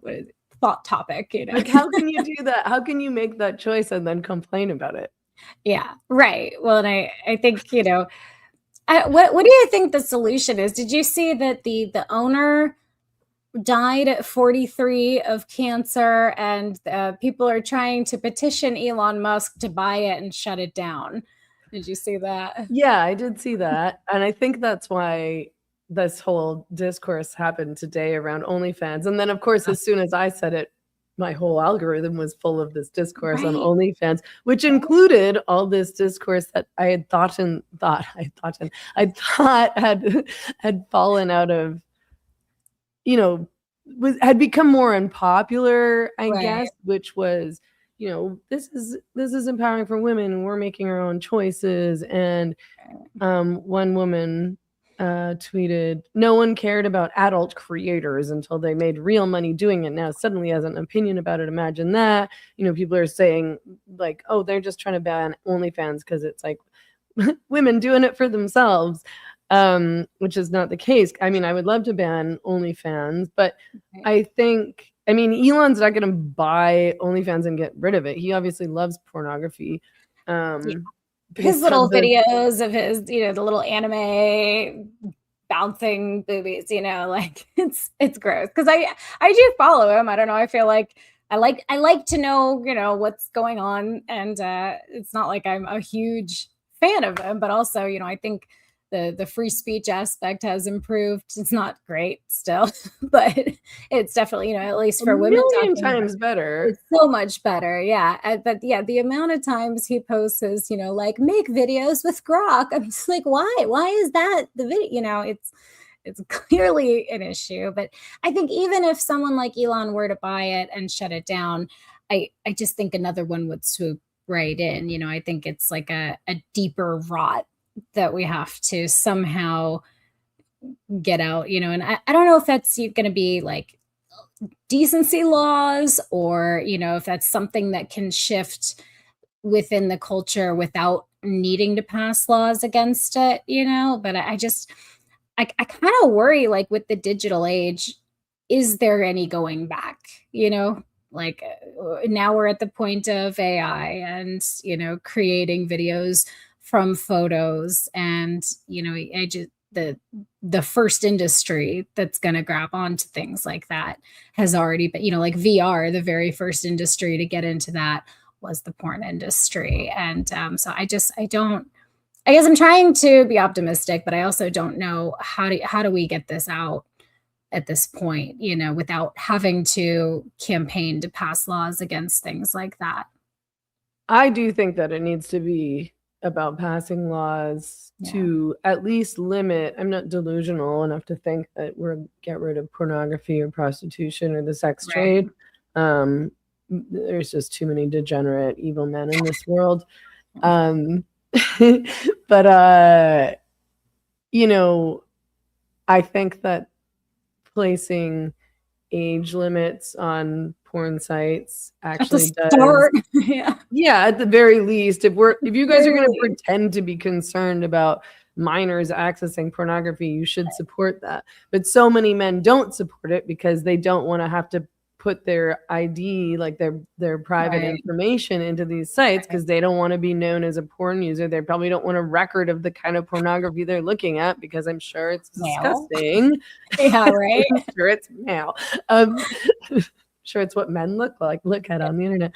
what is it? Thought topic, you know. Like, how can you do that? How can you make that choice and then complain about it? Yeah, right. Well, and I think, you know, what do you think the solution is? Did you see that the owner died at 43 of cancer, and people are trying to petition Elon Musk to buy it and shut it down? Did you see that? Yeah, I did see that. And I think that's why this whole discourse happened today around OnlyFans. And then, of course, as soon as I said it, my whole algorithm was full of this discourse on OnlyFans, which included all this discourse that I had thought had fallen out of, you know, had become more unpopular, I guess, which was, you know, this is empowering for women. We're making our own choices. And one woman tweeted, no one cared about adult creators until they made real money doing it. Now suddenly has an opinion about it. Imagine that. You know, people are saying like, oh, they're just trying to ban OnlyFans because it's like women doing it for themselves, which is not the case. I mean, I would love to ban OnlyFans, but I think, I mean, Elon's not going to buy OnlyFans and get rid of it. He obviously loves pornography. His little videos of his, you know, the little anime bouncing boobies, you know, like it's gross. Because I do follow him. I don't know. I feel like I like to know, what's going on. And it's not like I'm a huge fan of him, but also, I think the free speech aspect has improved. It's not great still, but it's definitely, at least for women, a million times better. it's so much better. Yeah. But yeah, the amount of times he posts his, like, make videos with Grok. I'm just like, why? Why is that the video? It's clearly an issue. But I think even if someone like Elon were to buy it and shut it down, I just think another one would swoop right in. I think it's like a deeper rot that we have to somehow get out, and I don't know if that's going to be like decency laws, or, if that's something that can shift within the culture without needing to pass laws against it, but I kind of worry, like, with the digital age, is there any going back, like, now we're at the point of AI and, creating videos from photos, and, I just, the first industry that's going to grab onto things like that has already been, like VR, the very first industry to get into that was the porn industry. And so I guess I'm trying to be optimistic, but I also don't know how do we get this out at this point, without having to campaign to pass laws against things like that. I do think that it needs to be about passing laws to at least limit. I'm not delusional enough to think that we'll get rid of pornography or prostitution or the sex trade. There's just too many degenerate, evil men in this world. But I think that placing age limits on porn sites actually does. Yeah, at the very least, if you guys are going to pretend to be concerned about minors accessing pornography, you should support that. But so many men don't support it because they don't want to have to put their ID, like their private information, into these sites, because they don't want to be known as a porn user. They probably don't want a record of the kind of pornography they're looking at, because I'm sure it's disgusting. Yeah, right. I'm sure it's male. Sure it's what men look at on the internet.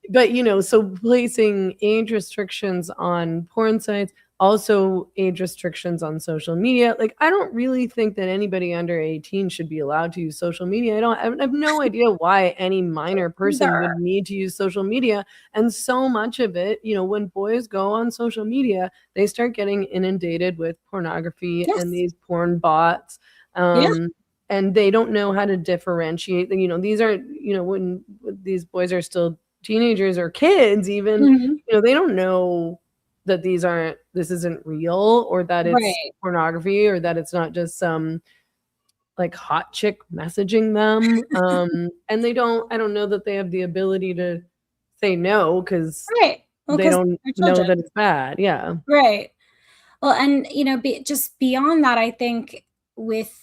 But so placing age restrictions on porn sites, also age restrictions on social media. Like, I don't really think that anybody under 18 should be allowed to use social media. I have no idea why any minor person would need to use social media. And so much of it, when boys go on social media, they start getting inundated with pornography and these porn bots. And they don't know how to differentiate. These aren't, when these boys are still teenagers or kids even, they don't know that this isn't real, or that it's pornography, or that it's not just some like hot chick messaging them. And I don't know that they have the ability to say no, because they don't know that it's bad. Yeah. Right. Well, and just beyond that, I think with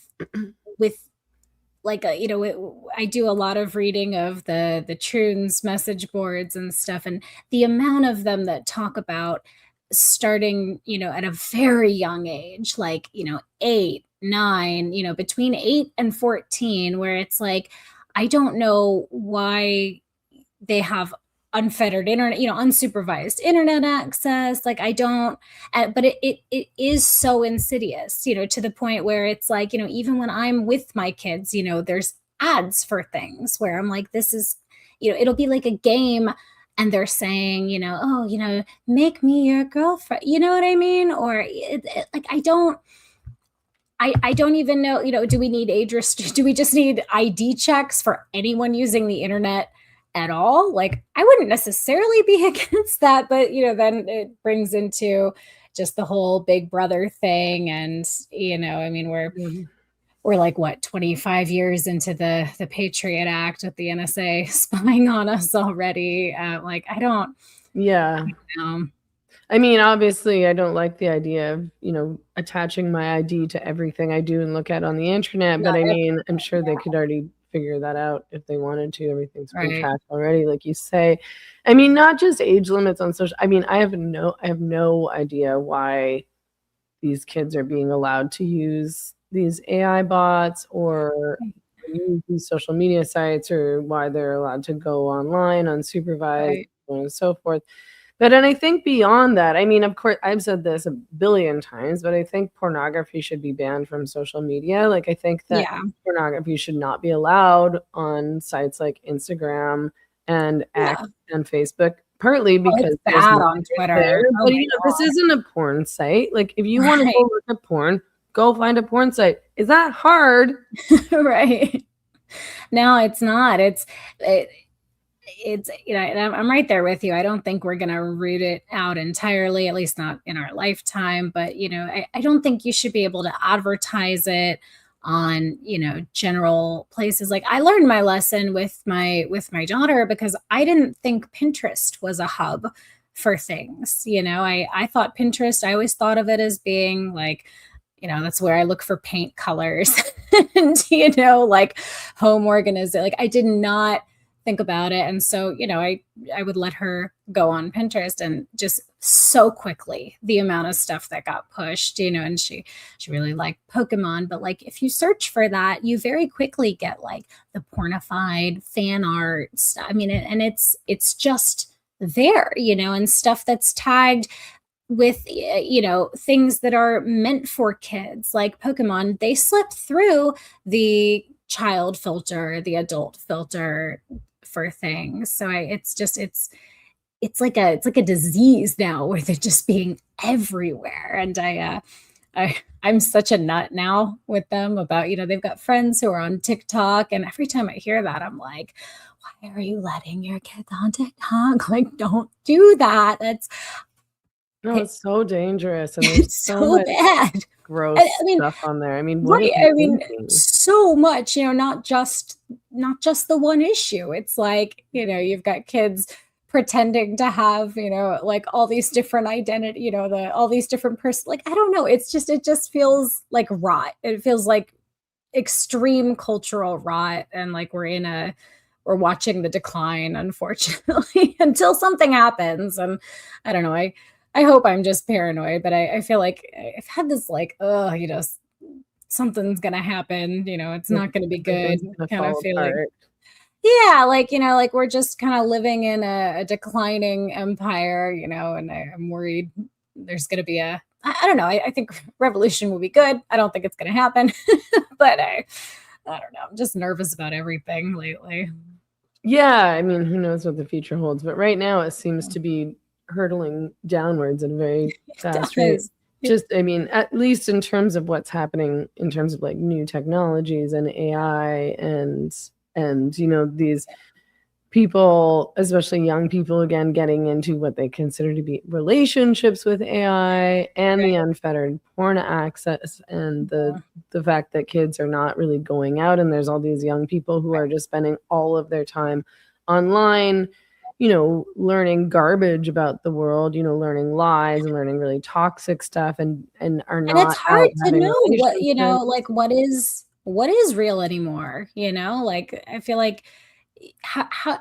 like I do a lot of reading of the Troons message boards and stuff, and the amount of them that talk about starting at a very young age, like 8, 9, between 8 and 14, where it's like, I don't know why they have unfettered internet, unsupervised internet access. Like, I don't, but it is so insidious, to the point where it's like, even when I'm with my kids, there's ads for things where I'm like, this is, it'll be like a game, and they're saying, oh, make me your girlfriend, you know what I mean? Or like, I don't even know, do we need do we just need ID checks for anyone using the internet at all? Like, I wouldn't necessarily be against that, but then it brings into just the whole Big Brother thing. And I mean, we're like, what, 25 years into the Patriot Act with the NSA spying on us already. Like, I don't know. I mean, obviously, I don't like the idea of, attaching my ID to everything I do and look at on the internet. But I mean, I'm sure they could already figure that out if they wanted to. Everything's been tracked already, like you say. I mean, not just age limits on social. I mean, I have no idea why these kids are being allowed to use these AI bots, or use these social media sites or why they're allowed to go online unsupervised, Right. so on and so forth. But then I think beyond that, I mean, of course, I've said this a billion times, but I think pornography should be banned from social media. Like, I think that Yeah. pornography should not be allowed on sites like Instagram and X Yeah. and Facebook, partly Oh, it's because there's bad on minors there. Twitter. Oh But, my this isn't a porn site. Like, if you want to Right. go look at porn, go find a porn site. Is that hard? Right. No, it's not. It's and I'm right there with you. I don't think we're going to root it out entirely, at least not in our lifetime. But, I don't think you should be able to advertise it on, general places. Like, I learned my lesson with my daughter because I didn't think Pinterest was a hub for things. I thought Pinterest, I always thought of it as being like, that's where I look for paint colors and, like home organization. Like, I did not think about it. And so, I would let her go on Pinterest, and just so quickly the amount of stuff that got pushed, and she really liked Pokemon. But like, if you search for that, you very quickly get like the pornified fan art stuff. I mean, and it's just there, and stuff that's tagged with things that are meant for kids. Like Pokemon, they slip through the child filter, the adult filter for things. So it's like a disease now where they're just being everywhere. And I'm such a nut now with them about, they've got friends who are on TikTok, and every time I hear that, I'm like, why are you letting your kids on TikTok? Like, don't do that. No, it's so dangerous, and there's It's so so much bad. gross I mean, stuff on there. I mean, what are right. you I mean, thinking? so much, not just the one issue. It's like, you've got kids pretending to have, like all these different identity, all these different like, I don't know. It just feels like rot. It feels like extreme cultural rot. And like we're watching the decline, unfortunately, until something happens. And I don't know. I hope I'm just paranoid, but I feel like I've had this like, something's gonna happen, it's not gonna be good Everything's gonna kind of fall feeling. apart. Yeah, like, like we're just kind of living in a declining empire, and I'm worried there's gonna be I don't know. I think revolution will be good. I don't think it's gonna happen, but I don't know. I'm just nervous about everything lately. Yeah, I mean, who knows what the future holds, but right now it seems to be hurtling downwards at a very fast rate. does. Just, I mean, at least in terms of what's happening in terms of like new technologies and AI and these people, especially young people, again, getting into what they consider to be relationships with AI and the unfettered porn access and the fact that kids are not really going out, and there's all these young people who are just spending all of their time online, learning garbage about the world, learning lies and learning really toxic stuff and are And not it's out hard to having know relationships. like what is real anymore, Like, I feel like how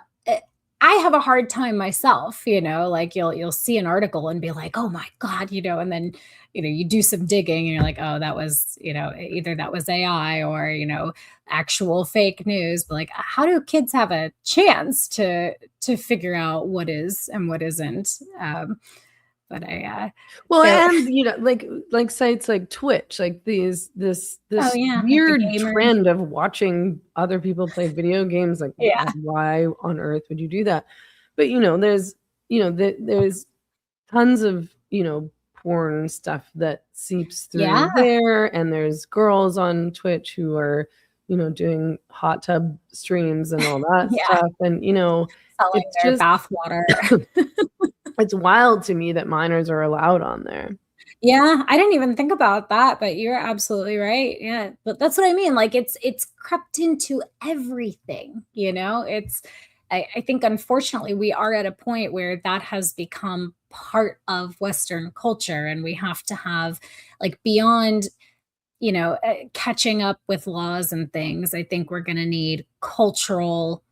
I have a hard time myself, like you'll see an article and be like, "Oh my God," and then you do some digging and you're like, "Oh, that was, either that was AI or, actual fake news." But like, how do kids have a chance to figure out what is and what isn't? But Well, feel and like sites like Twitch, like this oh yeah, like the weird gamers. trend of watching other people play video games. Like, Yeah. why on earth would you do that? But there's tons of porn stuff that seeps Yeah. through there, and there's girls on Twitch who are doing hot tub streams and all that Yeah. stuff, and Selling it's their just bathwater. it's wild to me that minors are allowed on there. Yeah, I didn't even think about that, but you're absolutely right. Yeah, but that's what I mean. Like, it's crept into everything. I think unfortunately we are at a point where that has become part of Western culture, and we have to have like beyond catching up with laws and things. I think we're going to need cultural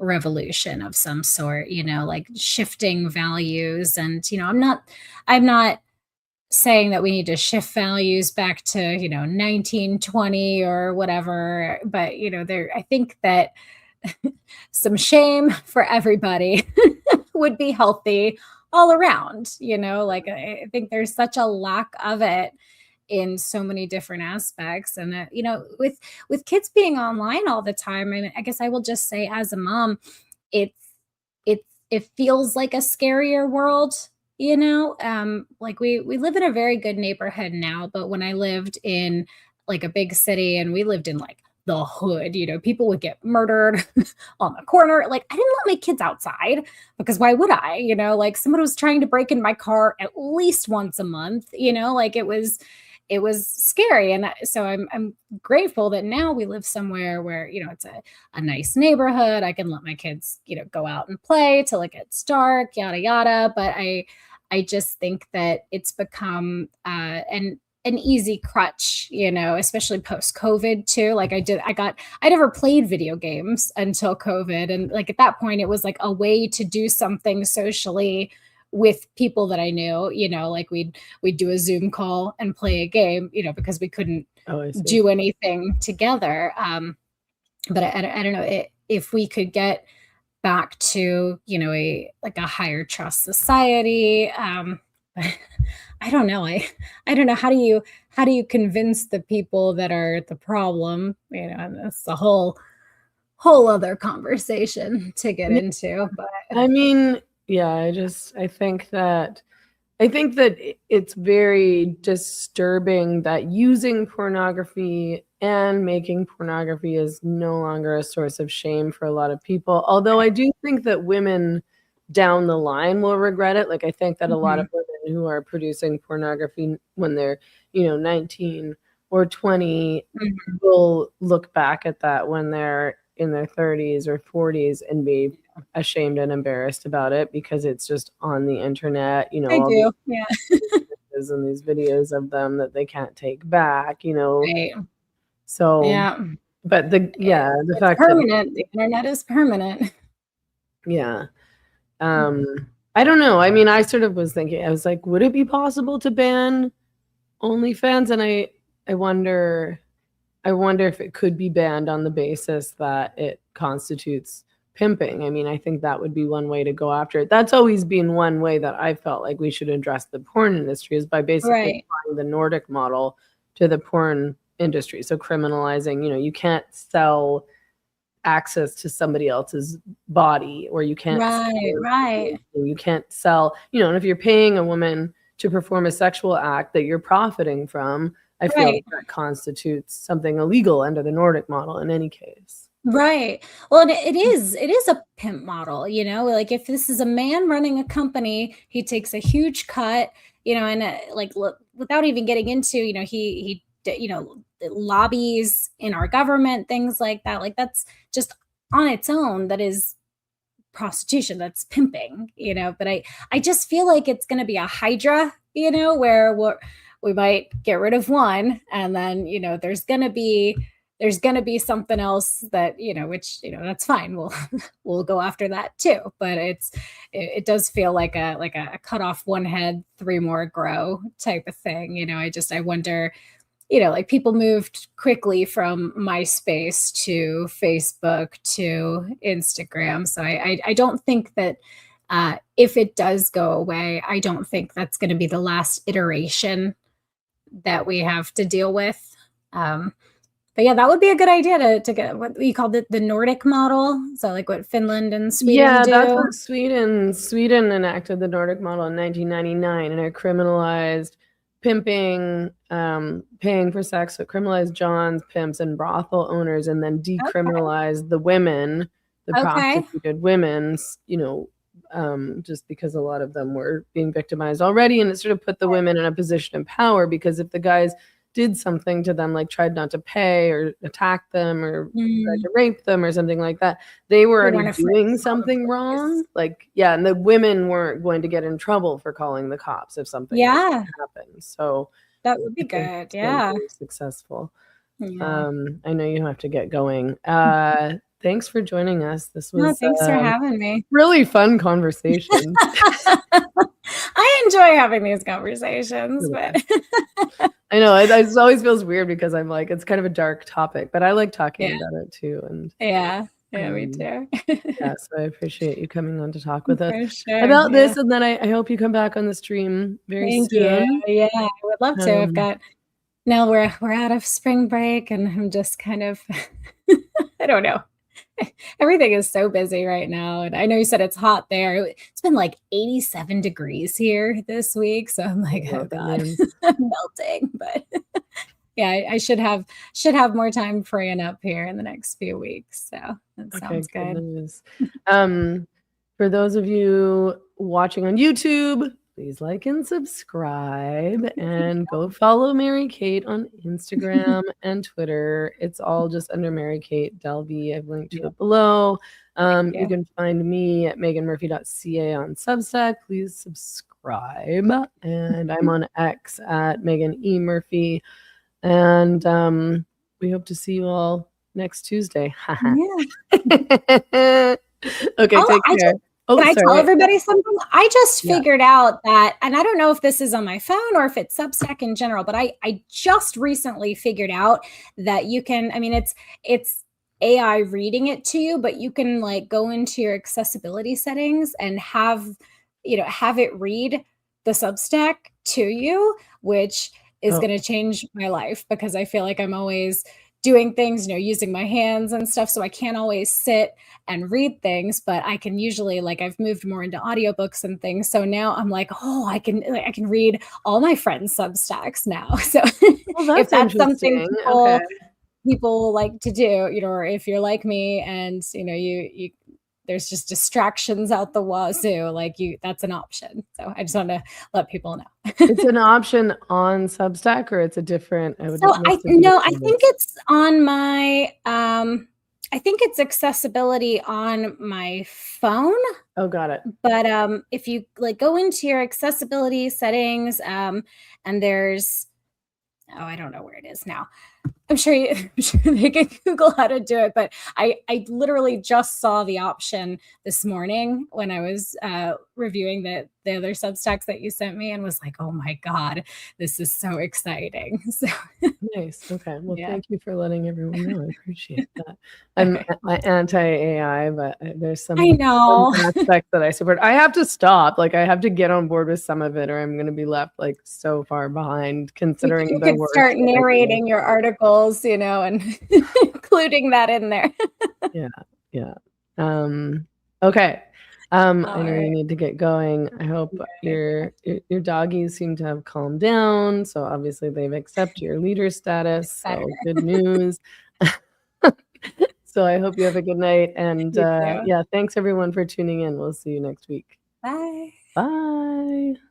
revolution of some sort, like shifting values. And I'm not saying that we need to shift values back to, 1920 or whatever. But, I think that some shame for everybody would be healthy all around, like I think there's such a lack of it in so many different aspects. And with kids being online all the time, and I guess I will just say as a mom, it's it feels like a scarier world. Like we live in a very good neighborhood now, but when I lived in like a big city and we lived in like the hood, people would get murdered on the corner. Like I didn't let my kids outside because why would I? Like someone was trying to break in my car at least once a month, like it was scary. And so I'm grateful that now we live somewhere where, it's a nice neighborhood. I can let my kids, go out and play till it gets dark, yada, yada. But I just think that it's become an easy crutch, especially post COVID too. Like I never played video games until COVID. And like at that point, it was like a way to do something socially with people that I knew, like we'd do a Zoom call and play a game, because we couldn't do anything together. But I don't know if we could get back to, a higher trust society. I don't know. I don't know. How do you convince the people that are the problem? And that's a whole other conversation to get into. But I mean, yeah, I think that it's very disturbing that using pornography and making pornography is no longer a source of shame for a lot of people. Although I do think that women down the line will regret it. Like I think that a lot of women who are producing pornography when they're, 19 or 20 will look back at that when they're in their 30s or 40s and be ashamed and embarrassed about it because it's just on the internet, I do. Yeah. And these videos of them that they can't take back, Right. So yeah. But the fact permanent. The internet is permanent. Yeah. I don't know. I mean, I sort of was thinking, I was like, would it be possible to ban OnlyFans? And I wonder if it could be banned on the basis that it constitutes pimping. I mean, I think that would be one way to go after it. That's always been one way that I felt like we should address the porn industry is by basically applying the Nordic model to the porn industry. So criminalizing, you can't sell access to somebody else's body, or you can't you can't sell, and if you're paying a woman to perform a sexual act that you're profiting from, I feel like that constitutes something illegal under the Nordic model in any case. Right. Well, and it is a pimp model, like if this is a man running a company, he takes a huge cut, and without even getting into, he lobbies in our government, things like that. Like that's just on its own, that is prostitution, that's pimping, but I just feel like it's going to be a hydra, where we might get rid of one and then, there's going to be something else that, which, that's fine. We'll go after that too. But it does feel like a cut off one head, three more grow type of thing. I wonder, like people moved quickly from MySpace to Facebook to Instagram. So I don't think that if it does go away, I don't think that's going to be the last iteration that we have to deal with. But yeah, that would be a good idea to get what you called it, the Nordic model. So like what Finland and Sweden do. That's what Sweden enacted the Nordic model in 1999, and it criminalized pimping, paying for sex. So it criminalized johns, pimps, and brothel owners, and then decriminalized the women, the prostituted women's, just because a lot of them were being victimized already. And it sort of put the women in a position of power, because if the guys did something to them, like tried not to pay or attack them or tried to rape them or something like that, they were already doing something wrong. And the women weren't going to get in trouble for calling the cops if something happened. So that would be good. Yeah. Very successful. Yeah. I know you have to get going. Thanks for joining us. This was thanks for having me. Really fun conversation. I enjoy having these conversations, but I know it always feels weird because I'm like, it's kind of a dark topic, but I like talking yeah, about it too. And me too. yeah, so I appreciate you coming on to talk with us For sure. about Yeah. this. And then I hope you come back on the stream very Thank soon. you. Yeah, I would love to. I've got now we're out of spring break and I'm just kind of I don't know. Everything is so busy right now. And I know you said it's hot there. It's been like 87 degrees here this week. So I'm like, oh God, I'm melting. But yeah, I should have more time freeing up here in the next few weeks. So that sounds good. News. For those of you watching on YouTube, please like and subscribe and go follow MaryCate on Instagram and Twitter. It's all just under MaryCate Delvey. I've linked to it below. You can find me at meganmurphy.ca on Substack. Please subscribe. And I'm on X at Megan E. Murphy. And we hope to see you all next Tuesday. Okay, take care. Can I tell everybody something? I just figured out that, and I don't know if this is on my phone or if it's Substack in general, but I just recently figured out that you can, I mean, it's AI reading it to you, but you can like go into your accessibility settings and have it read the Substack to you, which is going to change my life because I feel like I'm always doing things, using my hands and stuff. So I can't always sit and read things, but I can usually, like, I've moved more into audiobooks and things. So now I'm like, oh, I can read all my friends' Substacks now. So if that's something people like to do, or if you're like me and, you there's just distractions out the wazoo, that's an option. So I just want to let people know. It's an option on Substack or it's a different. I think it's on my, I think it's accessibility on my phone. Oh, got it. But if you go into your accessibility settings, and there's, I don't know where it is now. I'm sure they can Google how to do it, but I literally just saw the option this morning when I was reviewing the other Substacks that you sent me and was like, oh my God, this is so exciting. So nice. Okay. Well, thank you for letting everyone know. I appreciate that. I'm anti-AI, but there's some aspects that I support. I have to stop. I have to get on board with some of it or I'm going to be left so far behind considering you could start narrating your articles, and including that in there. Yeah. Okay. I know you need to get going. I hope your doggies seem to have calmed down. So obviously they've accepted your leader status. So good news. So I hope you have a good night. And thanks everyone for tuning in. We'll see you next week. Bye. Bye.